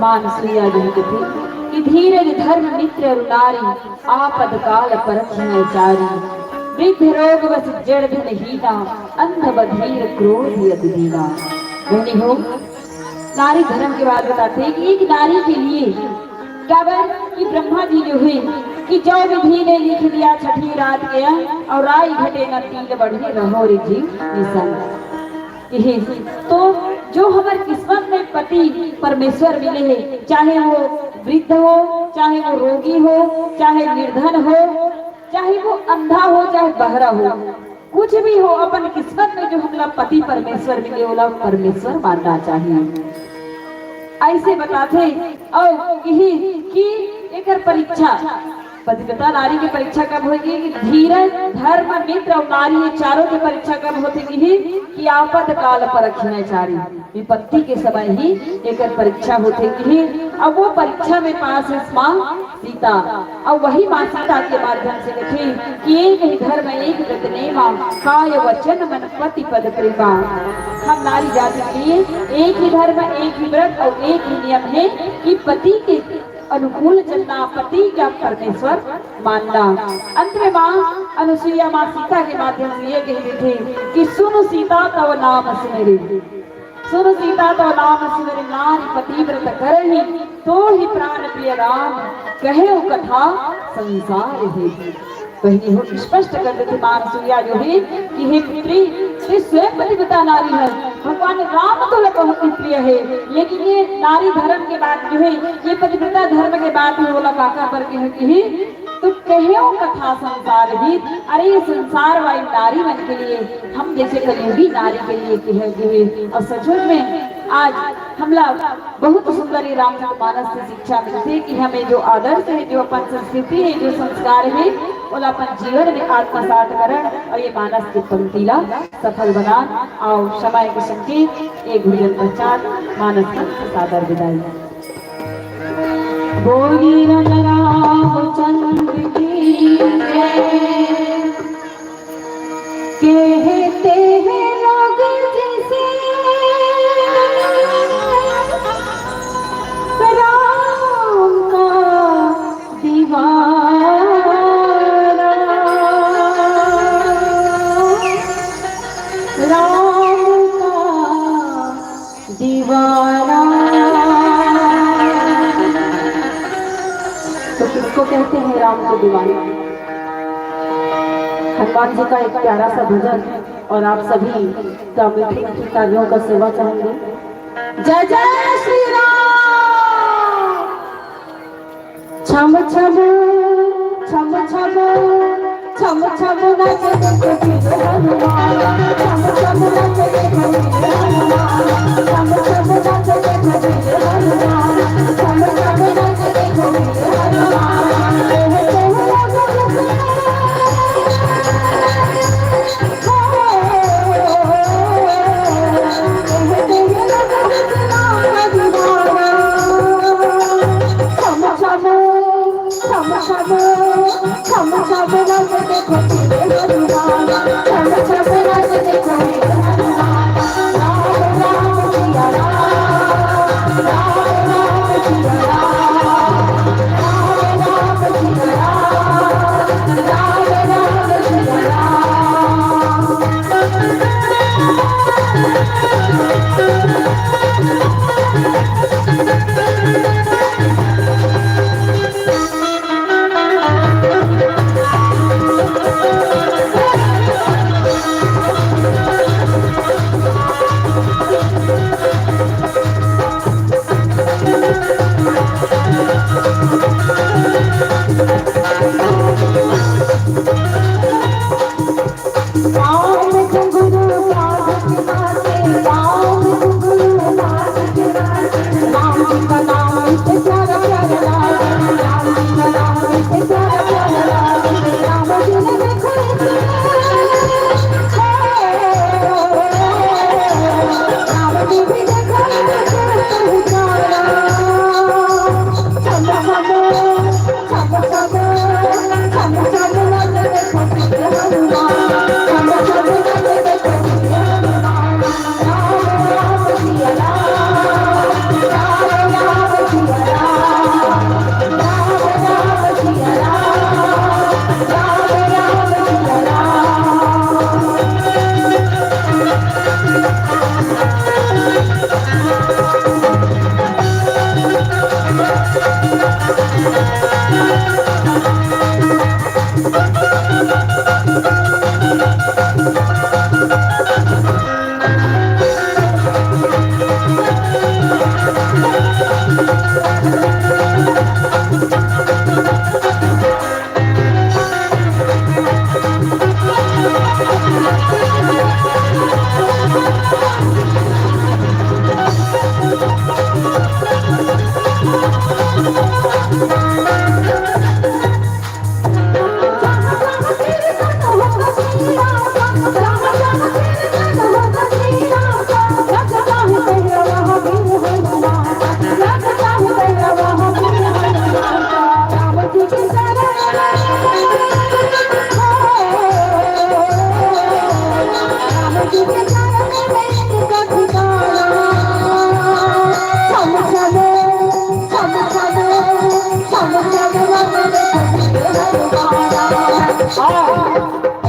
मानसिया जनित कि धीरज धर्म मित्र नारी आपद काल परम चारी वृद्ध रोग बस जड़ धन हीना अंध बधीर क्रोध यति दीना। बहनी हो, नारी धर्म की बात बताते हैं कि एक नारी के लिए क्या बात कि ब्रह्मा जी जो हुए कि जो विधि ने लिख दिया छठी रात के और आई घटे न तीन बढ़ी रहो रे जी निसंग। तो जो हमारे किस्मत में पति परमेश्वर मिले हैं, चाहे वो वृद्ध हो, चाहे वो रोगी हो, चाहे निर्धन हो, चाहे वो अंधा हो चाहे बहरा हो, कुछ भी हो, अपन किस्मत में जो हमला पति परमेश्वर मिले ओला परमेश्वर मानना चाहिए। ऐसे बताते और यही कि एकर परीक्षा पतिव्रता नारी की परीक्षा कब होगी कि धीरज धर्म मित्र और नारी ये चारों की परीक्षा कब होती कि आपद काल परखिने चारी, विपत्ति के समय ही एकर परीक्षा होते कि अब वो परीक्षा में पास है माँ सीता और वही माँ सीता के माध्यम से लिखे कि एक ही धर्म एक व्रत नेमा काय वचन मन पति पद प्रेमा। हम नारी जाति के लिए एक ही धर्म एक ही व्रत और एक ही नियम है कि पति के अनुकूल चलना, पति का परमेश्वर मानना। अंत में माँ अनुसुईया माँ सीता के माध्यम से ये कह रही थी कि सुनो सीता तव नाम सुमेरी, सुनो सीता तव नाम सुमेरी, नारी पतिव्रत करहि तो ही प्राण प्रिय राम, कहे कथा संसार है। वही हो स्पष्ट कर देते माँ अनुसुईया जो है कि हे पुत्री ये स्वयं पतिव्रता नारी है, भगवान राम तो बहुत ही प्रिय है, लेकिन ये नारी धर्म के बाद जो है ये पतिव्रता धर्म के बाद ही बोला काका पर के तो कहो कथा संसार भी, अरे ये संसार वाली नारी मन के लिए हम जैसे कलियुगी नारी के लिए कहे। और सचमुच में आज हमला बहुत सुंदर रामचरितमानस से शिक्षा मिलती है कि हमें जो आदर्श है, जो अपन संस्कृति है, जो संस्कार है वो अपन जीवन में आत्मसात करण और ये मानस की पंक्तिला सफल बना। और समय के संकेत एक भोजन पश्चात मानस की सादर विदाई। बोली रामचंद्र की कहते हैं लोग जैसे राम का दीवाना, राम का दीवाना। तो किसको कहते हैं राम को दीवाना? हनुमान जी का एक प्यारा सा भजन और आप सभी का मीठी कार्यों का सेवा चाहेंगे। जय जय श्री राम। छम छम छम छम छम छम नचते हनुमान, छम छम नचते हनुमान, छम छम नचते हनुमान, छम छम नचते हनुमान। Come on,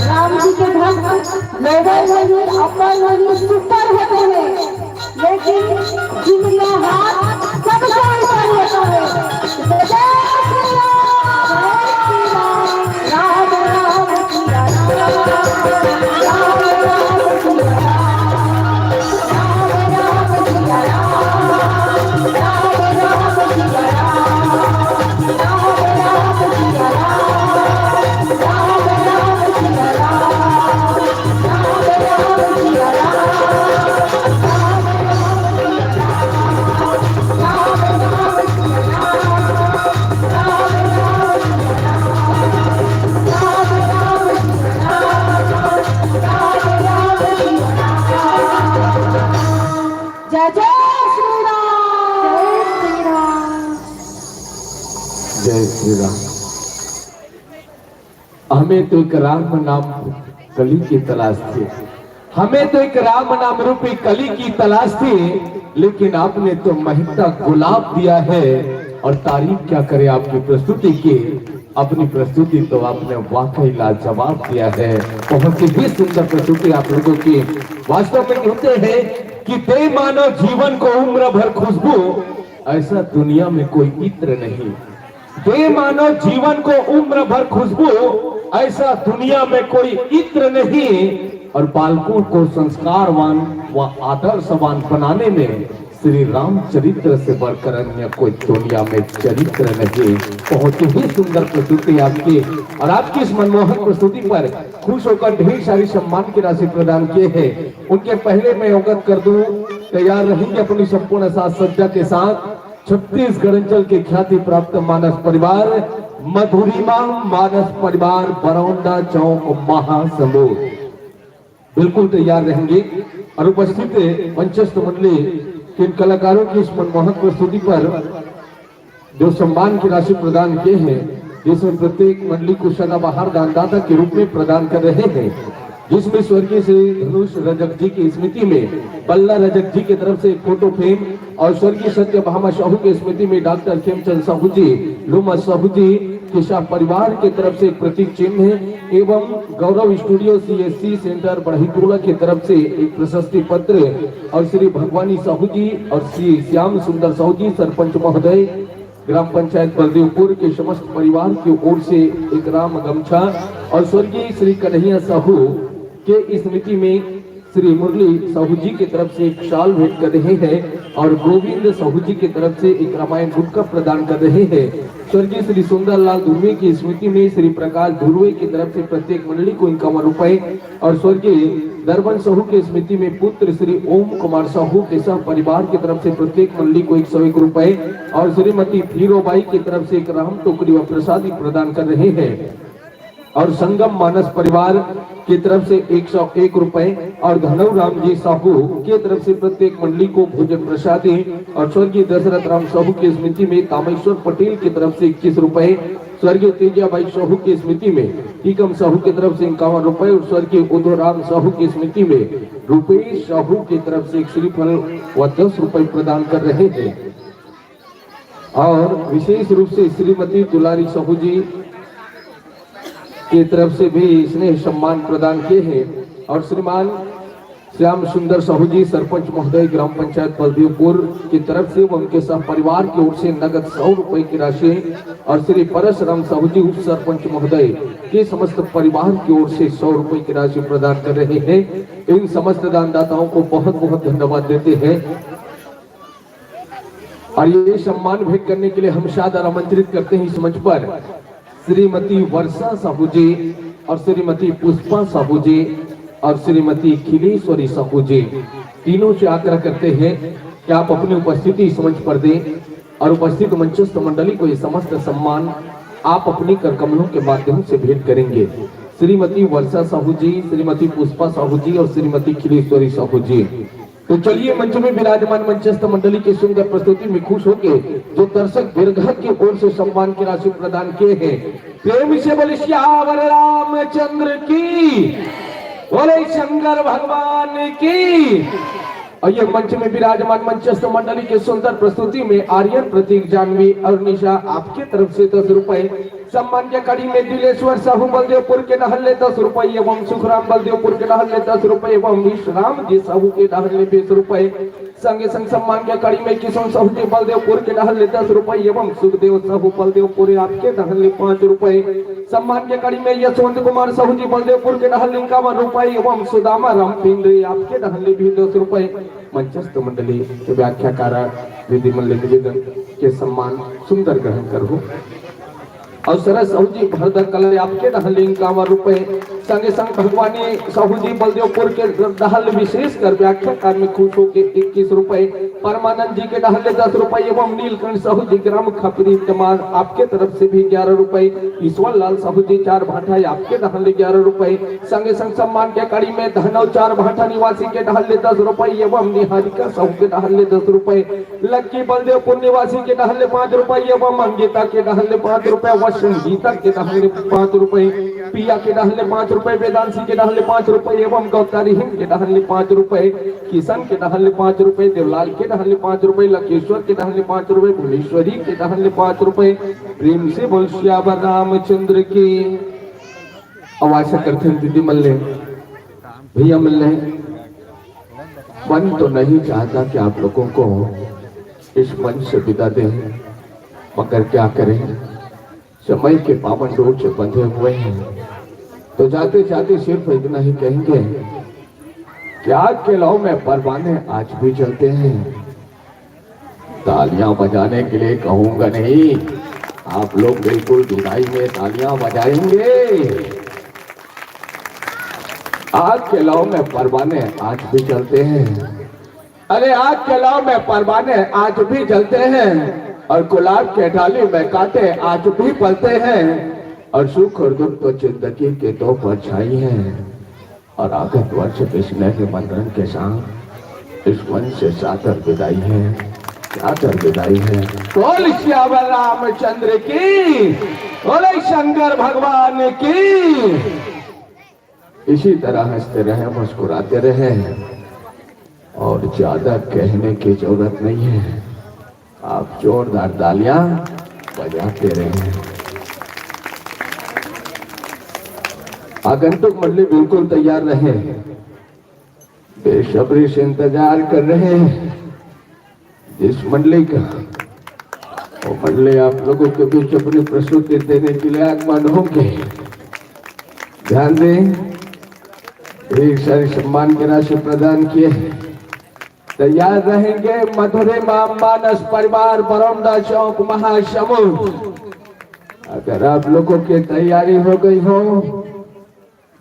राम जी के भक्त लेवल नहीं अपर नहीं सुपर होते हैं, लेकिन जिनका हाथ सबसे ऊपर होता है। जय श्री राम, राम राम सिया राम, राम राम सिया राम, राम राम सिया राम, राम राम सिया राम, राम राम सिया राम। जय श्री राम, जय श्री राम। हमें तो एक राम नाम कली की तलाश थी, हमें तो एक राम नाम रूपी कली की तलाश थी, लेकिन आपने तो महकता गुलाब दिया है। और तारीफ क्या करे आपकी प्रस्तुति की, अपनी प्रस्तुति तो आपने वाकई लाजवाब दिया है। बहुत ही सुंदर प्रस्तुति आप लोगों की। वास्तव में कहते हैं कि दे मानो जीवन को उम्र भर खुशबू, ऐसा दुनिया में कोई इत्र नहीं। दे मानो जीवन को उम्र भर खुशबू, ऐसा दुनिया में कोई इत्र नहीं। और बालकों को संस्कारवान व आदर्शवान बनाने में श्री राम चरित्र से बढ़कर अन्य कोई दुनिया में चरित्र नहीं। बहुत ही सुंदर प्रस्तुति आपकी, और आपकी इस मनमोहक प्रस्तुति पर खुश होकर ढेर सारी सम्मान की राशि प्रदान किए हैं। उनके पहले मैं अवगत कर दूं, तैयार रहेंगे अपनी संपूर्ण साज सज्जा के साथ छत्तीसगढ़ अंचल के ख्याति प्राप्त मानस परिवार मधुरिमा मानस परिवार बरौंदा चौक महासमुंद। बिल्कुल तैयार रहेंगे। और उपस्थित मंचस्थ मंडली इन कलाकारों की इस मनमोहक प्रस्तुति पर जो सम्मान की राशि प्रदान किए हैं, जिसमें प्रत्येक मंडली को सदाबहार दानदाता के रूप में प्रदान कर रहे हैं, जिसमें स्वर्गीय श्री धनुष रजक जी की स्मृति में पल्ला रजक जी की तरफ से फोटो फ्रेम, और स्वर्गीय सत्यभामा साहू की स्मृति में डॉक्टर खेमचंद साहू जी लुमा साहू जी के शाह परिवार की तरफ से एक प्रतीक चिन्ह है, एवं गौरव स्टूडियो CSC सेंटर बढ़ईपुरा की तरफ से एक प्रशस्ति पत्र, और श्री भगवानी साहू जी और श्री श्याम सुंदर साहू जी सरपंच महोदय ग्राम पंचायत बलदेवपुर के समस्त परिवार की ओर से एक राम गमछा, और स्वर्गीय श्री कन्हैया साहू के स्मृति में श्री मुरली साहू जी की तरफ से एक शाल भेंट कर रहे हैं, और गोविंद साहू जी की तरफ से एक रामायण गुटका प्रदान कर रहे हैं। स्वर्गीय श्री सुंदरलाल धुर्वे की स्मृति में श्री प्रकाश धुर्वे की तरफ से प्रत्येक मंडली को 51 रुपए, और स्वर्गीय दरबन साहू की स्मृति में पुत्र श्री ओम कुमार साहू के सह परिवार की तरफ से प्रत्येक मंडली को 101 रुपए, और श्रीमती फीरोबाई की तरफ से एक राम टोकरी व प्रसादी प्रदान कर रहे हैं। और संगम मानस परिवार की तरफ से 101 रुपए, और धनव राम जी साहू की तरफ से प्रत्येक मंडली को भोजन प्रसादी, और स्वर्गीय दशरथ राम साहू की स्मृति में कामेश्वर पटेल की तरफ से 21 रुपए, स्वर्गीय तेजाबाई साहू की स्मृति में टीकम साहू की तरफ से 51 रुपए, और स्वर्गीय उदयराम साहू की स्मृति में रुपेश साहू की तरफ से एक श्रीफल व 10 रुपए प्रदान कर रहे हैं। और विशेष रूप से श्रीमती दुलारी साहू जी की तरफ से भी स्नेह सम्मान प्रदान किए हैं, और श्रीमान श्याम सुंदर साहू जी सरपंच महोदय ग्राम पंचायत बलदेवपुर की तरफ से उनके सह परिवार की ओर से नगद 100 रुपए की राशि, और श्री परशुराम साहू जी उप सरपंच महोदय के समस्त परिवार की ओर से 100 रुपए की राशि प्रदान कर रहे हैं। इन समस्त दानदाताओं को बहुत बहुत धन्यवाद देते हैं। और ये सम्मान भेंट करने के लिए हम सादर आमंत्रित करते हैं इस मंच पर श्रीमती वर्षा साहू जी और श्रीमती पुष्पा साहू जी और श्रीमती खिलेश्वरी साहू जी तीनों से आग्रह करते हैं कि आप अपनी उपस्थिति इस मंच पर दें और उपस्थित मंचस्थ मंडली को ये समस्त सम्मान आप अपनी करकमलों के माध्यम से भेंट करेंगे। श्रीमती वर्षा साहू जी, श्रीमती पुष्पा साहू जी और श्रीमती खिलेश्वरी साहू जी। तो चलिए मंच में विराजमान मंचस्थ मंडली की सुंदर प्रस्तुति में खुश होके जो दर्शक दीर्घ की ओर से सम्मान की राशि प्रदान किए हैं, प्रेम से बोले श्यावर रामचंद्र की, बोले शंकर भगवान की। और ये मंच में विराजमान मंचस्थ मंडली के सुंदर प्रस्तुति में आर्यन, प्रतीक, जानवी और निशा आपके तरफ से 10 रुपए, सम्मान के कड़ी में दिलेश्वर साहू बलदेवपुर के डहले 10 रुपए एवं सुखराम बलदेवपुर के डहले 10 रुपए एवं विश्राम जी साहू के डहले 20 रुपए, संगे संग सम्मान के कड़ी में किशोर साहू जी बलदेवपुर के डहले 10 रुपए एवं सुखदेव साहू बलदेवपुर आपके डहले 5 रुपए, सम्मान के कड़ी में यशवंत कुमार साहू जी बलदेवपुर के डहले 51 रुपए एवं सुदामा राम पिंडे आपके डहले भी 10 रुपए। मंचस्थ मंडली के व्याख्याकार विधि मल्ल निवेदन के सम्मान सुंदर ग्रहण करो और सरस साहू जी भरदर कलर आपके डहल 51 रुपए, संगे संग भगवानी साहू जी बलदेवपुर के डहल विशेष कर व्याख्याकार में खुश होके 21 रुपए, परमानंद जी के डहल 10 रुपए एवं नीलकंठ साहू जी ग्राम खपरी कमाल आपके तरफ से भी 11 रुपए, ईश्वर लाल साहू जी 4 भाठा आपके डहल 11 रुपए, संगे संग सम्मान के कड़ी में धनव 4 भाठा निवासी के डहल 10 रुपए एवं निहारिका साहू के डहल 10 रुपए, लक्की बलदेवपुर निवासी के डहल 5 रुपए एवं अंगिता के डहल 5 रुपए, संगीता के डहले 5 रुपए, पिया के डहले 5 रुपए, वेदांशी के डहले 5 रुपए एवं गौतारी हिंद के डहले 5 रुपए, किशन के डहले 5 रुपए, देवलाल के डहले 5 रुपए, लकेश्वर के डहले 5 रुपए, भुवनेश्वरी के डहले 5 रुपए। प्रेम से बोल श्यावर रामचंद्र की। आवाज करते हैं दीदी मल्ले, भैया मल्ले, मन तो नहीं चाहता कि आप लोगों को इस मंच से विदा दें, मगर क्या करें, समय के पावन डोर से बंधे हुए हैं। तो जाते जाते सिर्फ इतना ही कहेंगे कि आग के लौ में परवाने आज भी जलते हैं। तालियां बजाने के लिए कहूंगा नहीं, आप लोग बिल्कुल विदाई में तालियां बजाएंगे। आग के लौ में परवाने आज भी जलते हैं, अरे आग के लौ में परवाने आज भी जलते हैं, और गुलाब के डाली में कांटे आज भी पलते हैं, और सुख और दुख तो जिंदगी के 2 परछाई हैं। और आगत वर्ष के स्नेह के बंधन के साथ इस मन से सादर विदाई है, सादर विदाई है। बोल श्यावर रामचंद्र की, बोले शंकर भगवान की। इसी तरह हंसते रहे, मुस्कुराते रहे और ज्यादा कहने की जरूरत नहीं है, आप जोरदार तालियां बजाते रहे। आगंतुक मंडली बिल्कुल तैयार रहे, बेसब्री से इंतजार कर रहे हैं जिस मंडली का, वो मंडली आप लोगों के बीच अपनी प्रस्तुति देने के लिए आगमन होंगे। ध्यान दें, एक सारे सम्मान की राशि प्रदान किए, तैयार रहेंगे मधुरे मानस परिवार बरौंदा चौक महासमुंद। अगर आप लोगों की तैयारी हो गई हो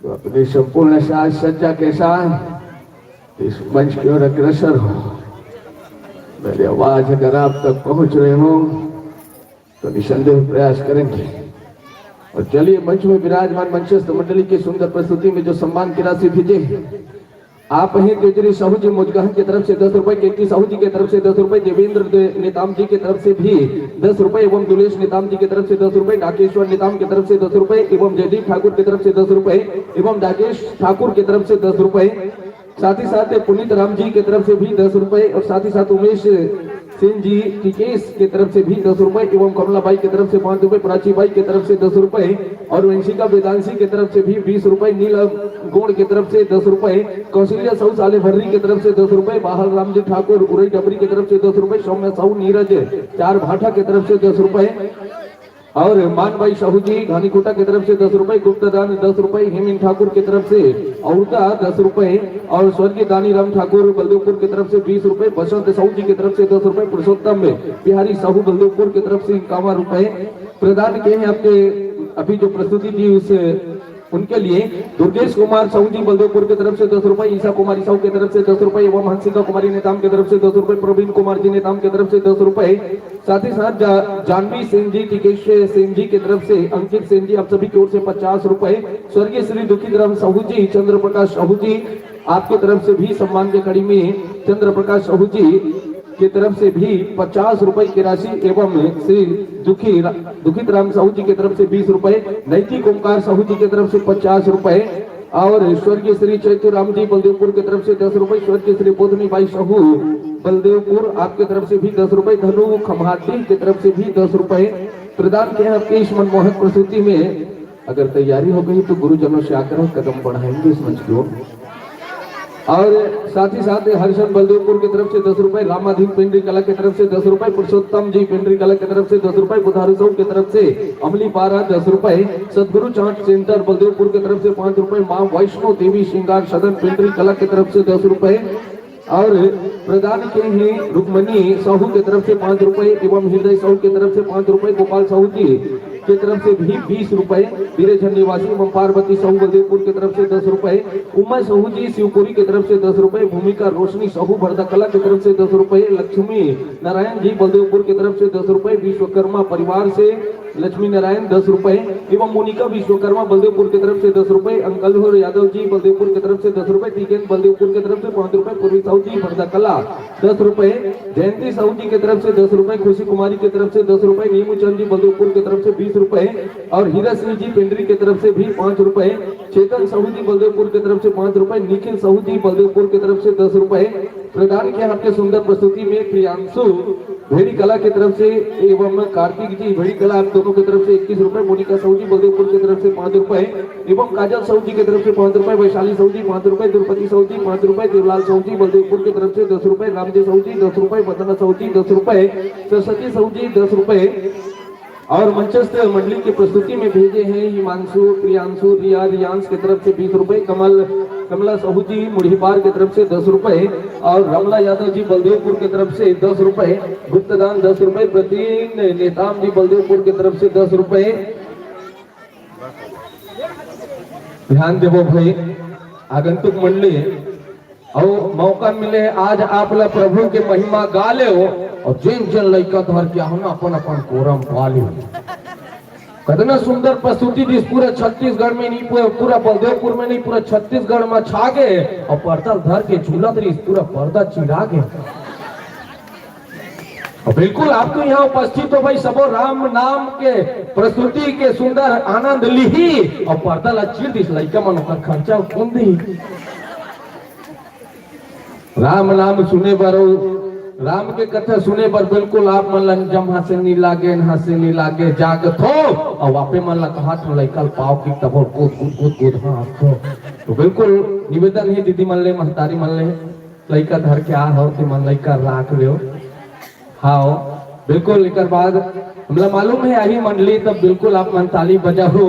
तो अपनी संपूर्ण साज सज्जा के साथ इस मंच की ओर अग्रसर हो। मेरी आवाज अगर आप तक पहुंच रहे हो तो निसंदेह प्रयास करेंगे। और चलिए मंच में विराजमान मंचस्थ मंडली की सुंदर प्रस्तुति में जो सम्मान की राशि भेजे, आप ही तेजरी साहू जी मुजगहन की तरफ से 10 रुपए, कीर्ति साहू जी की तरफ से 10 रुपए, देवेंद्र नेताम जी की तरफ से भी 10 रुपए एवं दुलेश नेताम जी की तरफ से 10 रुपए, डाकेश्वर नेताम की तरफ से 10 रुपए एवं जयदीप ठाकुर की तरफ से 10 रुपए एवं डाकेश ठाकुर की तरफ से 10 रुपए, साथ ही साथ पुनीत राम जी की तरफ से भी 10 रुपए और साथ ही साथ उमेश सिंह जी टिकेश की तरफ से भी 10 रुपए एवं कमला बाई की तरफ से 5 रुपए, प्राची बाई की तरफ से 10 रुपए और वंशिका वेदांशी की तरफ से भी 20 रुपए, नील गोड़ की तरफ से 10 रुपए, कौशल्या साहू साले भर्री की तरफ से 10 रुपए, बाहर राम जी ठाकुर उरई डबरी की तरफ से 10 रुपए, सौम्या साहू नीरज 4 भाठा की तरफ से 10 रुपए और मान भाई साहू जी घानीकोटा की तरफ से 10 रुपए, गुप्तदान 10 रुपए, हेमिन ठाकुर की तरफ से औरता 10 रुपए और स्वर्गीय दानी राम ठाकुर बलदेवपुर की तरफ से 20 रुपए, बसंत साहू जी की तरफ से 10 रुपए, पुरुषोत्तम बिहारी साहू बलदेवपुर की तरफ से 51 रुपए प्रदान किए हैं। आपके अभी जो प्रस्तुति दी उस उनके लिए दुर्गेश कुमार साहू जी बलदेवपुर की तरफ से 10 रुपए, ईसा कुमारी साहू की तरफ से 10 रुपए एवं हंसिका कुमारी नेताम की तरफ से 10 रुपए, प्रवीण कुमार जी नेताम की तरफ से 10 रुपए, साथ ही साथ जानवी सिंह जी, टिकेश सिंह जी की तरफ से, अंकित सिंह जी आप सभी की ओर से 50 रुपए, स्वर्गीय श्री दुखीराम साहू जी, चंद्र प्रकाश साहू जी आपकी तरफ से भी सम्मान के कड़ी में चंद्र प्रकाश साहू जी की तरफ से भी 50 रुपए की राशि एवं श्री दुखित राम साहू जी की तरफ से 20 रुपए, नैतिक ओमकार साहू जी की तरफ से 50 रुपए और स्वर्गीय श्री चैतु राम जी बलदेवपुर की तरफ से 10 रुपए, स्वर्गीय श्री बोधनी बाई साहू बलदेवपुर आपकी तरफ से भी 10 रुपए, धनु खमाटी की तरफ से भी 10 रुपए प्रदान किया। आपके इस मनमोहक प्रस्तुति में अगर तैयारी हो गई तो गुरुजनों से आकर कदम बढ़ाएंगे इस मंच की ओर। और साथ ही साथ हर्षण बलदेवपुर की तरफ से 10 रुपए, रामाधीन पेंड्री कला की तरफ से 10 रुपए, पुरुषोत्तम जी पेंड्री कला की तरफ से 10 रुपए, बुधारू साहू की तरफ से अमली पारा 10 रुपए, सदगुरु चाट सेंटर बलदेवपुर की तरफ से 5 रुपए, मां वैष्णो देवी श्रृंगार सदन पेंड्री कला की तरफ से 10 रुपए और प्रदान किए हैं रुक्मणी साहू की तरफ से 5 रुपए एवं हृदय साहू की तरफ से 5 रुपए, गोपाल साहू जी की तरफ से भी 20 रुपए, बीरेझर निवासी एवं पार्वती साहू बलदेवपुर की तरफ से 10 रुपए, उमा साहू जी शिवपुरी की तरफ से 10 रुपए, भूमिका रोशनी साहू भरदा कला की तरफ से 10 रुपए, लक्ष्मी नारायण जी बलदेवपुर की तरफ से 10 रुपए, विश्वकर्मा परिवार से लक्ष्मी नारायण 10 रुपए एवं मोनिका विश्वकर्मा बलदेवपुर की तरफ से 10 रुपए, अंकल यादव जी बलदेवपुर की तरफ से 10 रुपए, टीकेन बलदेवपुर की तरफ से 5 रुपए, पूर्वी साहू जी भरदा कला 10 रुपए, जयंती साहू जी की तरफ से 10 रुपए, खुशी कुमारी की तरफ से 10 रुपए, नीमूचंद जी बलदेवपुर की तरफ से 20 रुपए और हीरा सिंह जी पेंड्री की तरफ से भी 5 रुपए, चेतन साहू जी बलदेवपुर की तरफ से 5 रुपए, निखिल साहू जी बलदेवपुर की तरफ से 10 रुपए प्रदान किया। आपके सुंदर प्रस्तुति में प्रियांशु भेड़ी कला की तरफ से एवं कार्तिक जी भेड़ी कला आप दोनों की तरफ से 21 रुपए, मोनिका साहू जी बलदेवपुर की तरफ से 5 रुपए एवं काजल साहू जी की तरफ से 5 रुपए, वैशाली साहू जी 5 रुपए, द्रौपदी साहू जी 5 रुपए, देवलाल साहू जी बलदेवपुर की तरफ से 10 रुपए, रामजी साहू जी 10 रुपए, वंदना साहू जी 10 रुपए, सरस्वती साहू जी 10 रुपए और मंचस्थ मंडली की प्रस्तुति में भेजे हैं हिमांशु, प्रियांशु, रिया, रियांश की तरफ से 20 रुपए, कमला साहू जी मुढ़ीपार की तरफ से 10 रुपए और रमला यादव जी बलदेवपुर की तरफ से 10 रुपए, गुप्तदान 10 रुपए, प्रतीन नेताम जी बलदेवपुर की तरफ से 10 रुपए। ध्यान देवो भाई आगंतुक मंडली और मौका मिले आज आप ला प्रभु के महिमा गा ले हो और जिन जिन लड़का धर के हो ना अपन अपन कोरम पाली। कितना सुंदर प्रस्तुति जिस पूरे छत्तीसगढ़ में नहीं, पूरा बलदेवपुर में नहीं, पूरा छत्तीसगढ़ में छा गए और पर्दा धर के झूलत रही, पूरा पर्दा चिरा गए। और बिल्कुल आपको यहाँ उपस्थित हो भाई सबो राम नाम के प्रस्तुति के सुंदर आनंद ली और पर्दा ला चीर दिस लड़का मन का खर्चा कौन दी। राम नाम सुने बर राम के कथा सुने पर बिल्कुल आप मन जम हंसे नहीं लागे जागत हो और वापे मन ला हाथ में लइकल पाव की तब कूद हाँ तो बिल्कुल निवेदन है दीदी मन ले महतारी मन ले लइका धर के आ हो कि मन लइका राख लियो। हाँ बिल्कुल एक बाद हमला मालूम है यही मंडली तब बिल्कुल आप मन ताली बजा हो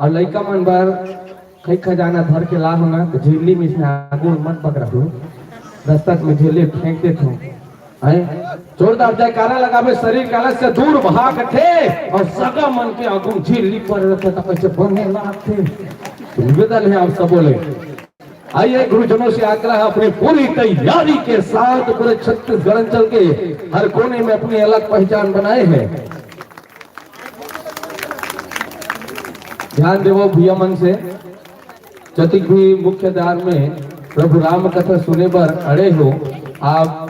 और लइका मन बार कई खजाना धर के ला हो ना तो झिल्ली में से आगू मत पकड़ा हो, दस्तक में झिल्ली फेंक दे थो जोरदार जयकारा लगावे, शरीर काला से दूर भाग थे और सगा मन के आगू झिल्ली पर रखे तो कैसे बने लाते। निवेदन है आप सब बोले आइए गुरुजनों से आग्रह अपनी पूरी तैयारी के साथ पूरे छत्तीसगढ़ अंचल के हर कोने में अपनी अलग पहचान बनाए हैं। ध्यान देवो भैया मन से चतिक भी मुख्य द्वार में प्रभु राम कथा सुने पर अड़े हो आप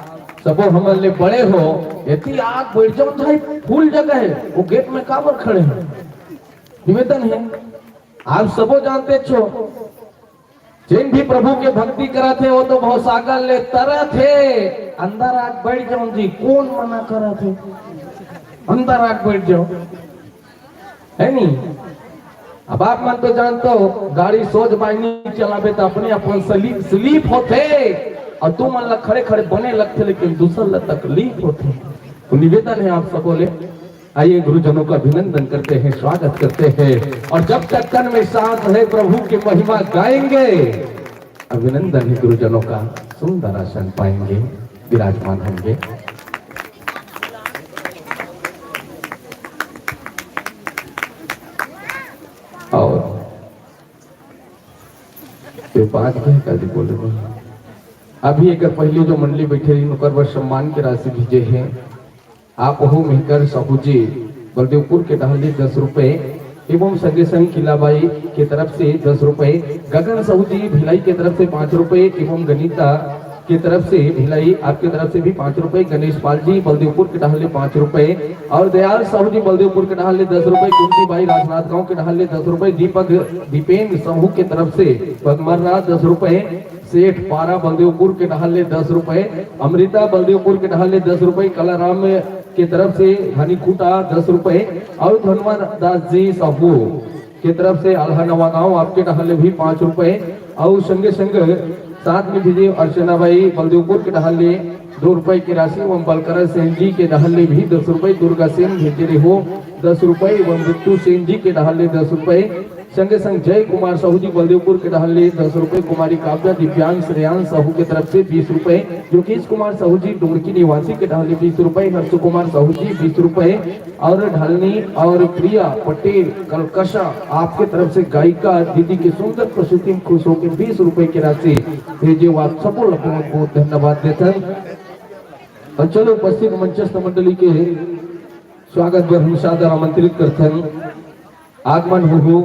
सबो हमन ले बड़े हो यदि आग बैठ जाओ भाई फुल जगह है वो गेट में काबर खड़े हैं। निवेदन है आप सबो जानते छो जिन भी प्रभु के भक्ति करा थे वो तो बहुत सागर ले तरह थे अंदर आग बैठ जाओ जी, कौन मना करा थे अंदर आग बैठ जाओ है नहीं। अब आप मन तो जानते हो गाड़ी सोच बाइनी चलावे तो अपने अपन स्लीप होते और तुम मन ला खड़े खड़े बने लगते लेकिन दूसर ला तकलीफ होते। तो निवेदन है आप सबको ले आइए गुरुजनों का अभिनंदन करते हैं, स्वागत करते हैं और जब तक तन में सांस है प्रभु की महिमा गाएंगे। अभिनंदन है गुरुजनों का, सुंदर आसन पाएंगे, विराजमान होंगे। और पाँच के का दी बोले अभी एक पहले जो मंडली बैठे रही उनकर बर सम्मान के राशि भेजे हैं। आप हो मिलकर साहूजी बलदेवपुर के डहली 10 रुपए एवं संगे संग किलाबाई की तरफ से 10 रुपए, गगन साहूजी भिलाई की तरफ से 5 रुपए एवं गणिता की तरफ से भिलाई आपकी तरफ से भी 5 रुपए, गणेश पाल जी बलदेवपुर के डहले 5 रुपए और दयाल साहू जी बलदेवपुर के डहले 10 रुपए, कुंती बाई राजनाथ गांव के डहले 10 रुपए, दीपक दीपेंद्र समूह की तरफ से पद्मनाथ 10 रुपए, सेठ पारा बलदेवपुर के डहले 10 रुपए, अमृता बलदेवपुर के डहले 10 रुपए, कलाराम की तरफ से हनीकूटा 10 रुपए और धनवर दास जी साहू की तरफ से आल्हा नवा गांव आपके डहले भी 5 रुपए और संगे संग साथ में भेजे अर्चना बाई बलदेवपुर के डहले 2 रुपए की राशि एवं बलकर सेन जी के डहले भी 10 रुपए, दुर्गा सेन भेजे रहे हो 10 रुपए एवं मृत्यु सेन जी के डहले 10 रुपए, संगे संग जय कुमार साहू जी बलदेवपुर के डहले 10 रुपए, कुमारी काव्या दिव्यांग श्रेयांश साहू की तरफ से 20 रुपए, योगेश कुमार साहू जी डुमरकी निवासी के डहले 20 रुपए, हर्ष कुमार साहू जी 20 रुपए और ढालनी और प्रिया पटेल कलकशा आपके तरफ से गायिका दीदी की सुंदर प्रस्तुति में खुश होकर 20 रुपए की राशि भेजे। आप सबको बहुत धन्यवाद देते हैं। और चलो उपस्थित मंचस्थ मंडली के स्वागत पर हम सादर आमंत्रित करते हैं। आगमन हो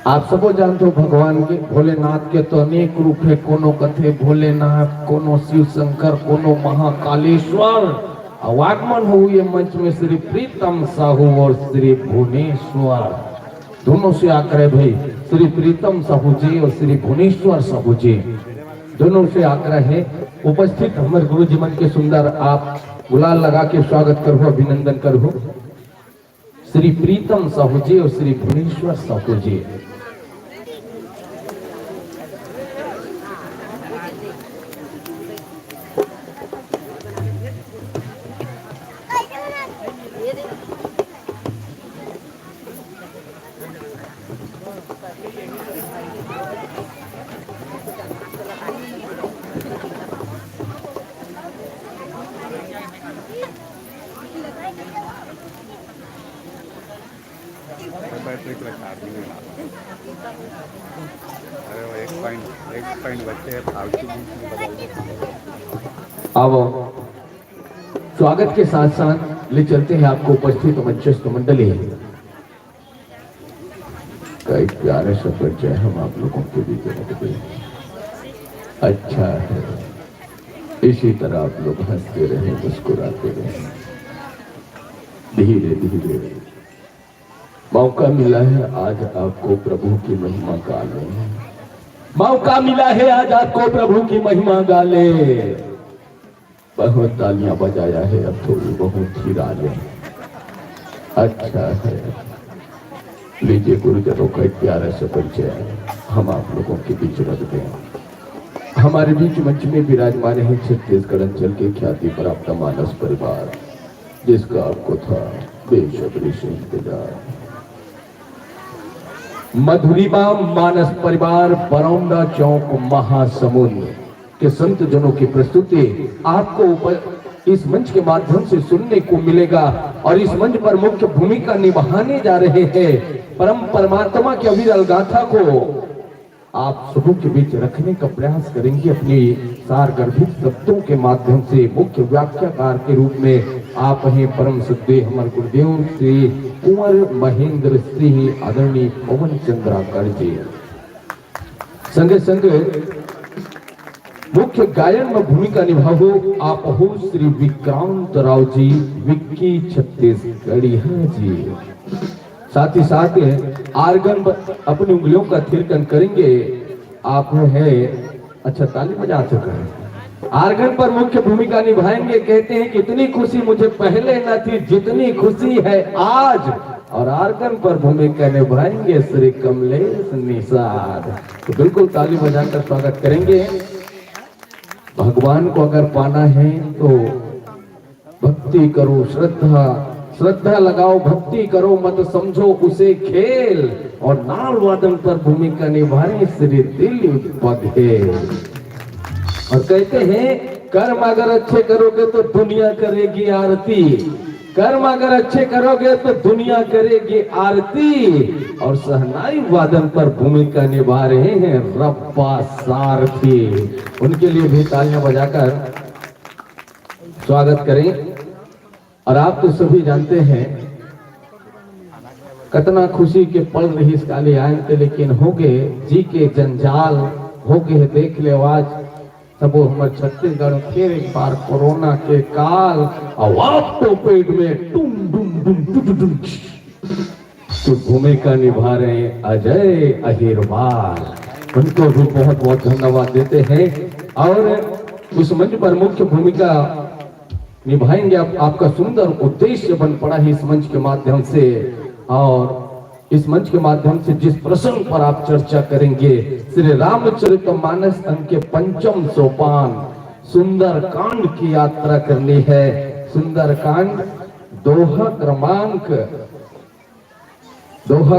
आप सबो जानते हो भगवान के भोलेनाथ के तो अनेक रूप है, कोनो कथे भोलेनाथ, कोनो शिव शंकर, कोनो महाकालेश्वर। आगमन हो ये मंच में श्री प्रीतम साहू और श्री भुवनेश्वर दोनों से आकर भाई, श्री प्रीतम साहू जी और श्री भुवनेश्वर साहू जी दोनों से आग्रह है उपस्थित हमारे गुरु जी मन के सुंदर आप गुलाल लगा के स्वागत करो, अभिनंदन करो श्री प्रीतम साहू जी और श्री भुवनेश्वर साहू जी। बैटरी का चार्जिंग में अरे वो एक पॉइंट बच्चे फालतू अब स्वागत के साथ साथ ले चलते हैं आपको उपस्थित मंचस्थ मंडली कई प्यारे से परिचय हम आप लोगों के बीच रखते हैं। अच्छा है, इसी तरह आप लोग हंसते रहे, मुस्कुराते रहे। धीरे धीरे मौका मिला है आज आपको प्रभु की महिमा गाले, मौका मिला है आज आपको प्रभु की महिमा गाले। बहुत तालियां बजाया है, अब थोड़ी बहुत ही राले। अच्छा है, लीजिए गुरुजनों का एक प्यारा सा परिचय हम आप लोगों के बीच रखते हैं। हमारे बीच मंच में विराजमान है छत्तीसगढ़ अंचल के ख्याति प्राप्त मानस परिवार, जिसका आपको था बेसब्री से इंतजार। मधुरिमा मानस परिवार बरौंदा चौक महासमुंद के संत जनों की प्रस्तुति आपको इस मंच के माध्यम से सुनने को मिलेगा और इस मंच पर मुख्य भूमिका निभाने जा रहे हैं परम परमात्मा की अविरल गाथा को आप सबों के बीच रखने का प्रयास करेंगे अपनी सारगर्भित शब्दों के माध्यम से। मुख्य व्याख्याकार के रूप में आप हैं परम सद्य हमारे गुरुदेव श्री कुंवर महेंद्र सिंह आदरणीय पवन चंद्राकर जी। संगे संगे मुख्य गायन में भूमिका निभाओ आप हो श्री विक्रांत राव जी विक्की छत्तीसगढ़िया जी। साथ ही साथ आर्गन अपनी उंगलियों का थिरकन करेंगे आप है। अच्छा ताली बजा चुका है। आर्गन पर मुख्य भूमिका निभाएंगे, कहते हैं कितनी खुशी मुझे पहले न थी जितनी खुशी है आज। और आर्गन पर भूमिका निभाएंगे श्री कमलेश निषाद। तो बिल्कुल ताली बजाकर स्वागत करेंगे। भगवान को अगर पाना है तो भक्ति करो, श्रद्धा लगाओ, भक्ति करो, मत समझो उसे खेल। और नाल वादन पर भूमिका निभाए श्री दिलीप बघेल। और कहते हैं कर्म अगर अच्छे करोगे तो दुनिया करेगी आरती, कर्म अगर अच्छे करोगे तो दुनिया करेगी आरती। और सहनाई वादन पर भूमिका निभा रहे हैं रब्बा सारथी। उनके लिए भी तालियां बजाकर स्वागत करें। और आप तो सभी जानते हैं कितना खुशी के पल रही इस काले आए थे, लेकिन हो गए जी के जंजाल हो गए देख ले आज सब हमारे छत्तीसगढ़ फिर एक बार कोरोना के काल आवाज तो पेट में टुम डुम डुम डुम डुम तो भूमिका निभा रहे हैं अजय अहिरवार। उनको भी बहुत बहुत धन्यवाद देते हैं। और उस मंच पर मुख्य भूमिका निभाएंगे आपका सुंदर उद्देश्य बन पड़ा है इस मंच के माध्यम से। और इस मंच के माध्यम से जिस प्रसंग पर आप चर्चा करेंगे श्री रामचरितमानस अंक के 5वें सोपान सुंदर कांड की यात्रा करनी है। सुंदर कांड दोहा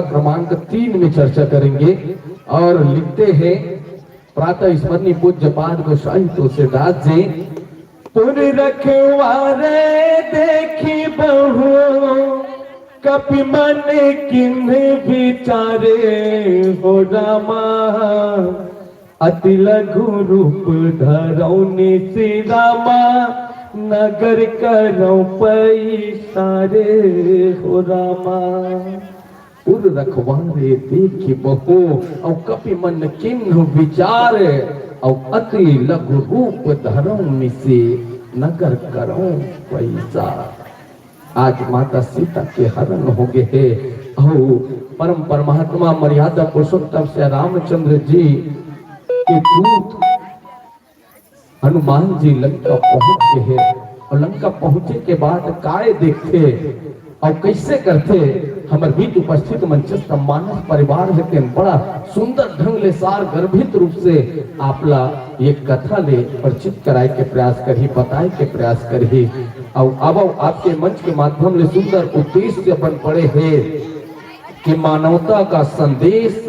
क्रमांक 3 में चर्चा करेंगे। और लिखते हैं प्रातः स्मरणीय पूज्य पाद गोसाई तुलसीदास जी। पुर रखवारे देखी बहु कपि मन किन्ह विचारे हो रामा अति लघु रूप धरौनी श्री रामा नगर करौ पैसारे हो रामा। पुर रखवारे देखी बहु और कपि मन किन्ह विचारे और अति लघु रूप धरौनी से नगर करौ पैसा। आज माता सीता के हरण हो गए है और परम परमात्मा मर्यादा पुरुषोत्तम से रामचंद्र जी के दूत हनुमान जी लंका पहुंच गए हैं। और लंका पहुंचे के बाद काय देखते और कैसे करते हमारे बीच उपस्थित मंचस्थ मानस परिवार है बड़ा सुंदर ढंग ले सार गर्भित रूप से आपला ये कथा ले परिचित कराए के प्रयास करी बताए के प्रयास करी। और अब आपके मंच के माध्यम से सुंदर उद्देश्य बन पड़े हैं कि मानवता का संदेश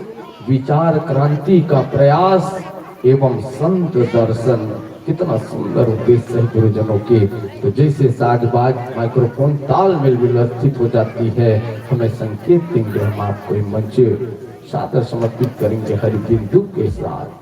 विचार क्रांति का प्रयास एवं संत दर्शन। कितना सुंदर उद्देश्य है गुरुजनों के। तो जैसे साजबाज माइक्रोफोन ताल में व्यवस्थित हो जाती है हमें संकेत देंगे हम आपको मंच सादर समर्पित करेंगे हरि बिंदु के साथ।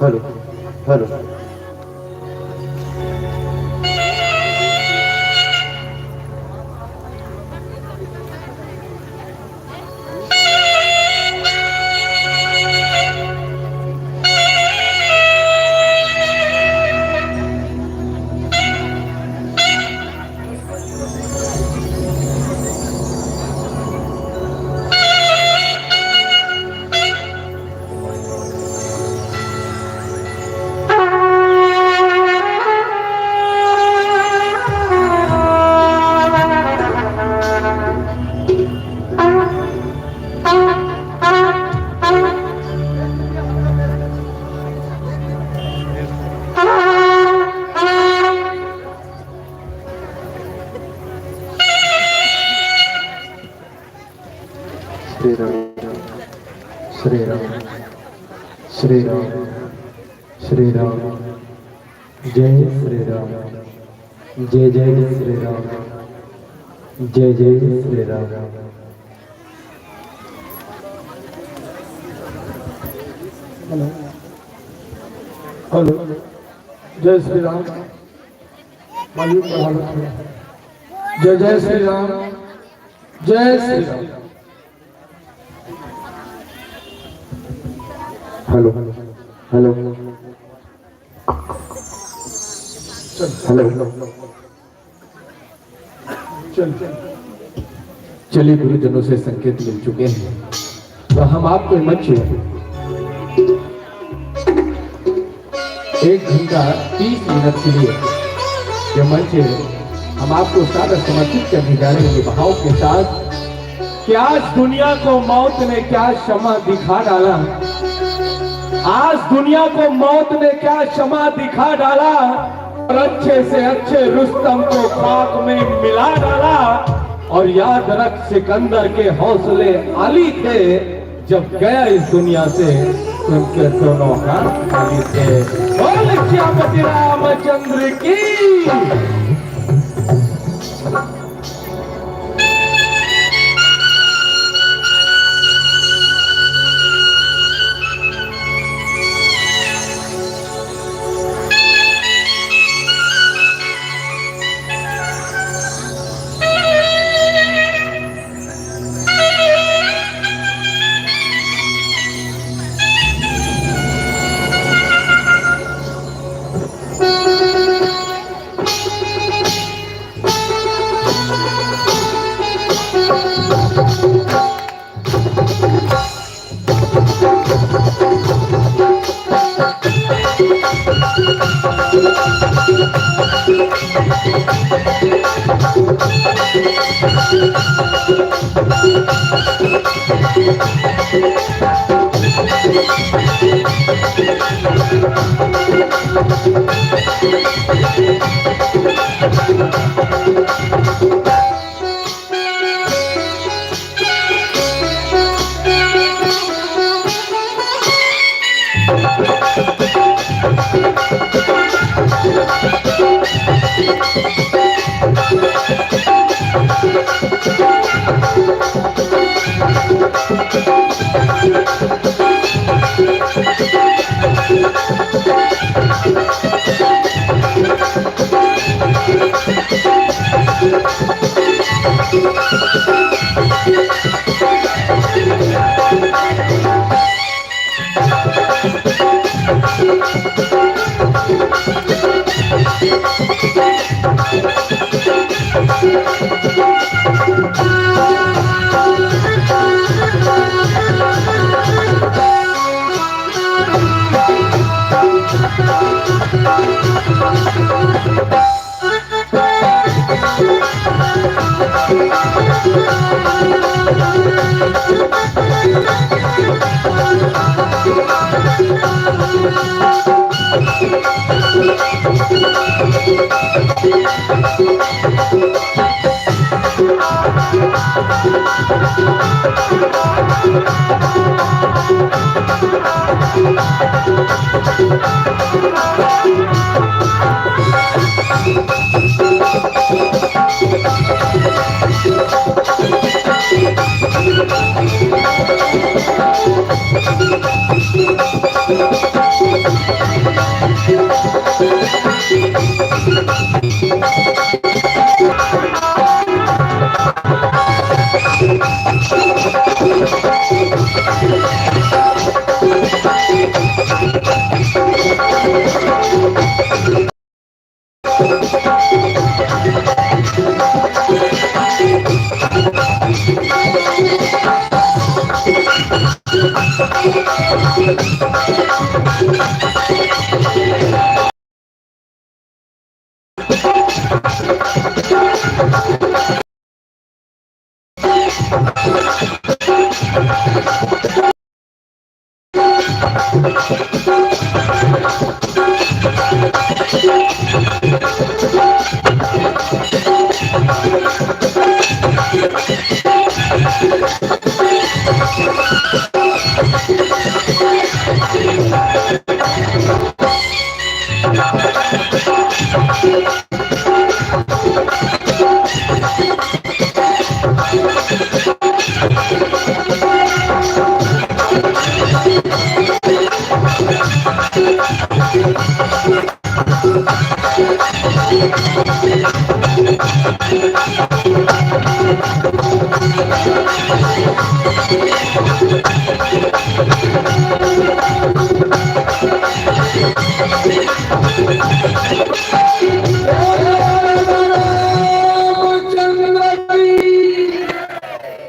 हेलो हेलो श्री राम श्री राम श्री राम श्री राम जय श्री राम जय जय श्री राम जय जय श्री राम। हेलो हेलो जय श्री राम मालिक जय जय श्री राम जय Shri Ram. Hello hello hello चलिए गुरुजनों से संकेत मिल चुके हैं तो हम आपको मंच 1 घंटा 30 मिनट के लिए ये मंच हम आपको सादर समर्पित करने जा रहे हैं भाव के साथ कि आज दुनिया को मौत ने क्या क्षमा दिखा डाला। आज दुनिया को मौत ने क्या क्षमा दिखा डाला और अच्छे से अच्छे रुस्तम को खाक में मिला डाला। और याद रख सिकंदर के हौसले आली थे जब गया इस दुनिया से उनके दोनों हाथ खाली थे। बोल श्यामति रामचंद्र की।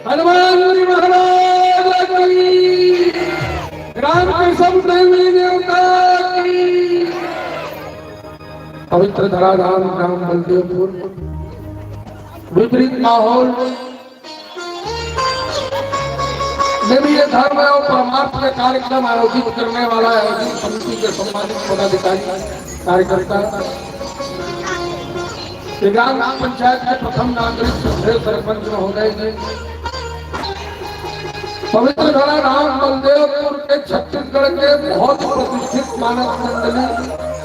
हनुमान जी महाराज की, ग्राम के सब देवी देवता की। पवित्र धराधाम ग्राम बलदेवपुर, विपरीत माहौल में भी ये धर्म और परमार्थ के कार्यक्रम आयोजित करने वाला आयोजित समिति के सम्मानित पदाधिकारी कार्यकर्ता, ग्राम पंचायत के प्रथम नागरिक श्रद्धेय सरपंच महोदय जी, पवित्र धराधाम बलदेवपुर के छत्तीसगढ़ के बहुत प्रतिष्ठित मानस मंडली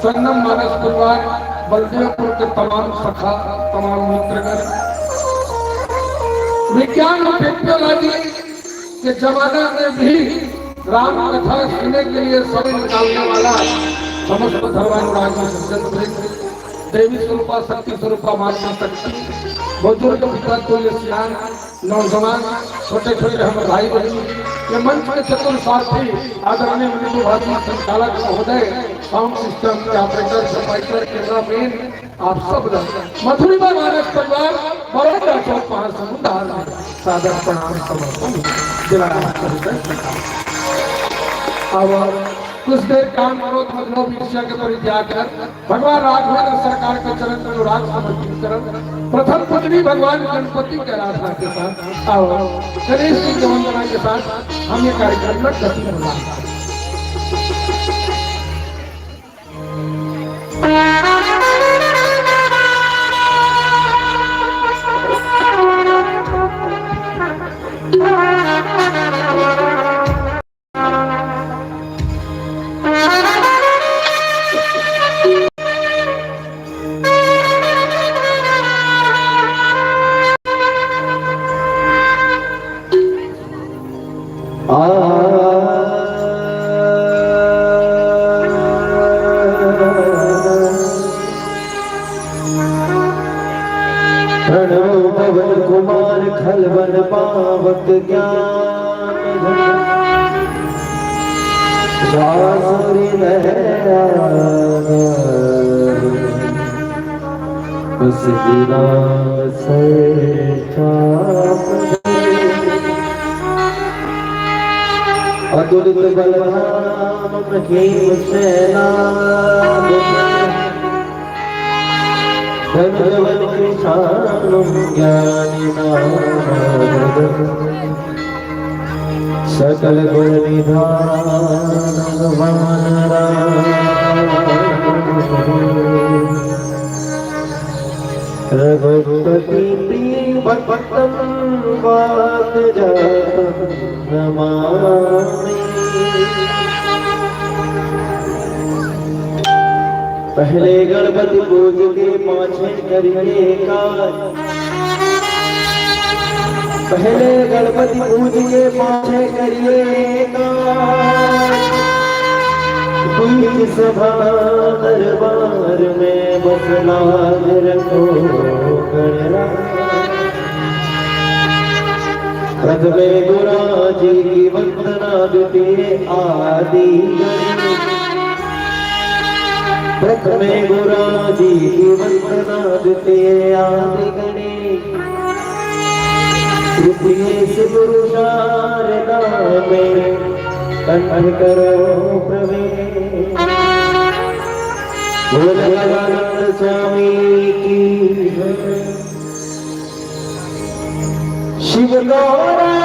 संगम मानस परिवार बलदेवपुर के तमाम सखा, तमाम मित्रगण, विज्ञान और टेक्नोलॉजी के जमाना में भी राम कथा सुनने के लिए समय निकालने वाला समस्त धर्मानुरागी देवी स्वरूपा शक्ति स्वरूपा माता शक्ति, बुजुर्ग पिता तुल्य सियान, नौजवान, छोटे छोटे हम भाई बहन, ये मंच के चतुर साथी, आदरणीय मृदु भाषा संचालक महोदय, साउंड सिस्टम के ऑपरेटर, सफाईकर, कैमरामैन, आप सब मथुरा मानस परिवार बड़ौदा चौक महासमुंद सादर प्रणाम समर्पण। अब कुछ देर काम करो तो विषय के परित्याग कर भगवान राघवेंद्र सरकार के चरण में अनुराग समर्पित कर प्रथम पत्नी भगवान गणपति के आराधना के साथ आओ गणेश जी की वंदना के साथ हम ये कार्यक्रम में गति करवाएंगे। प्रणव पवन कुमार खलवन पावक ज्ञान बांसुरी बस गिरा से अतुलित बलधाम महीम सेना धनवन कृष्ण ज्ञानिनाम सकल गुण निधान भगवान रघुपति भक्तम बात नमामि। पहले गणपति पूज के पाछे करिए काज, पहले गणपति पूज के पाछे करिए काज, बीच सभा दरबार में बस लाज रखो गणराज। प्रथमे गुरा जी की वंदना द्वितीय आदि गणेश, प्रथमे गुरा जी की वंदना द्वितीय आदि गणेश, तृतीय शिव शारदा में कंठ करो प्रवेश। भोलानंद स्वामी की शिव गौरा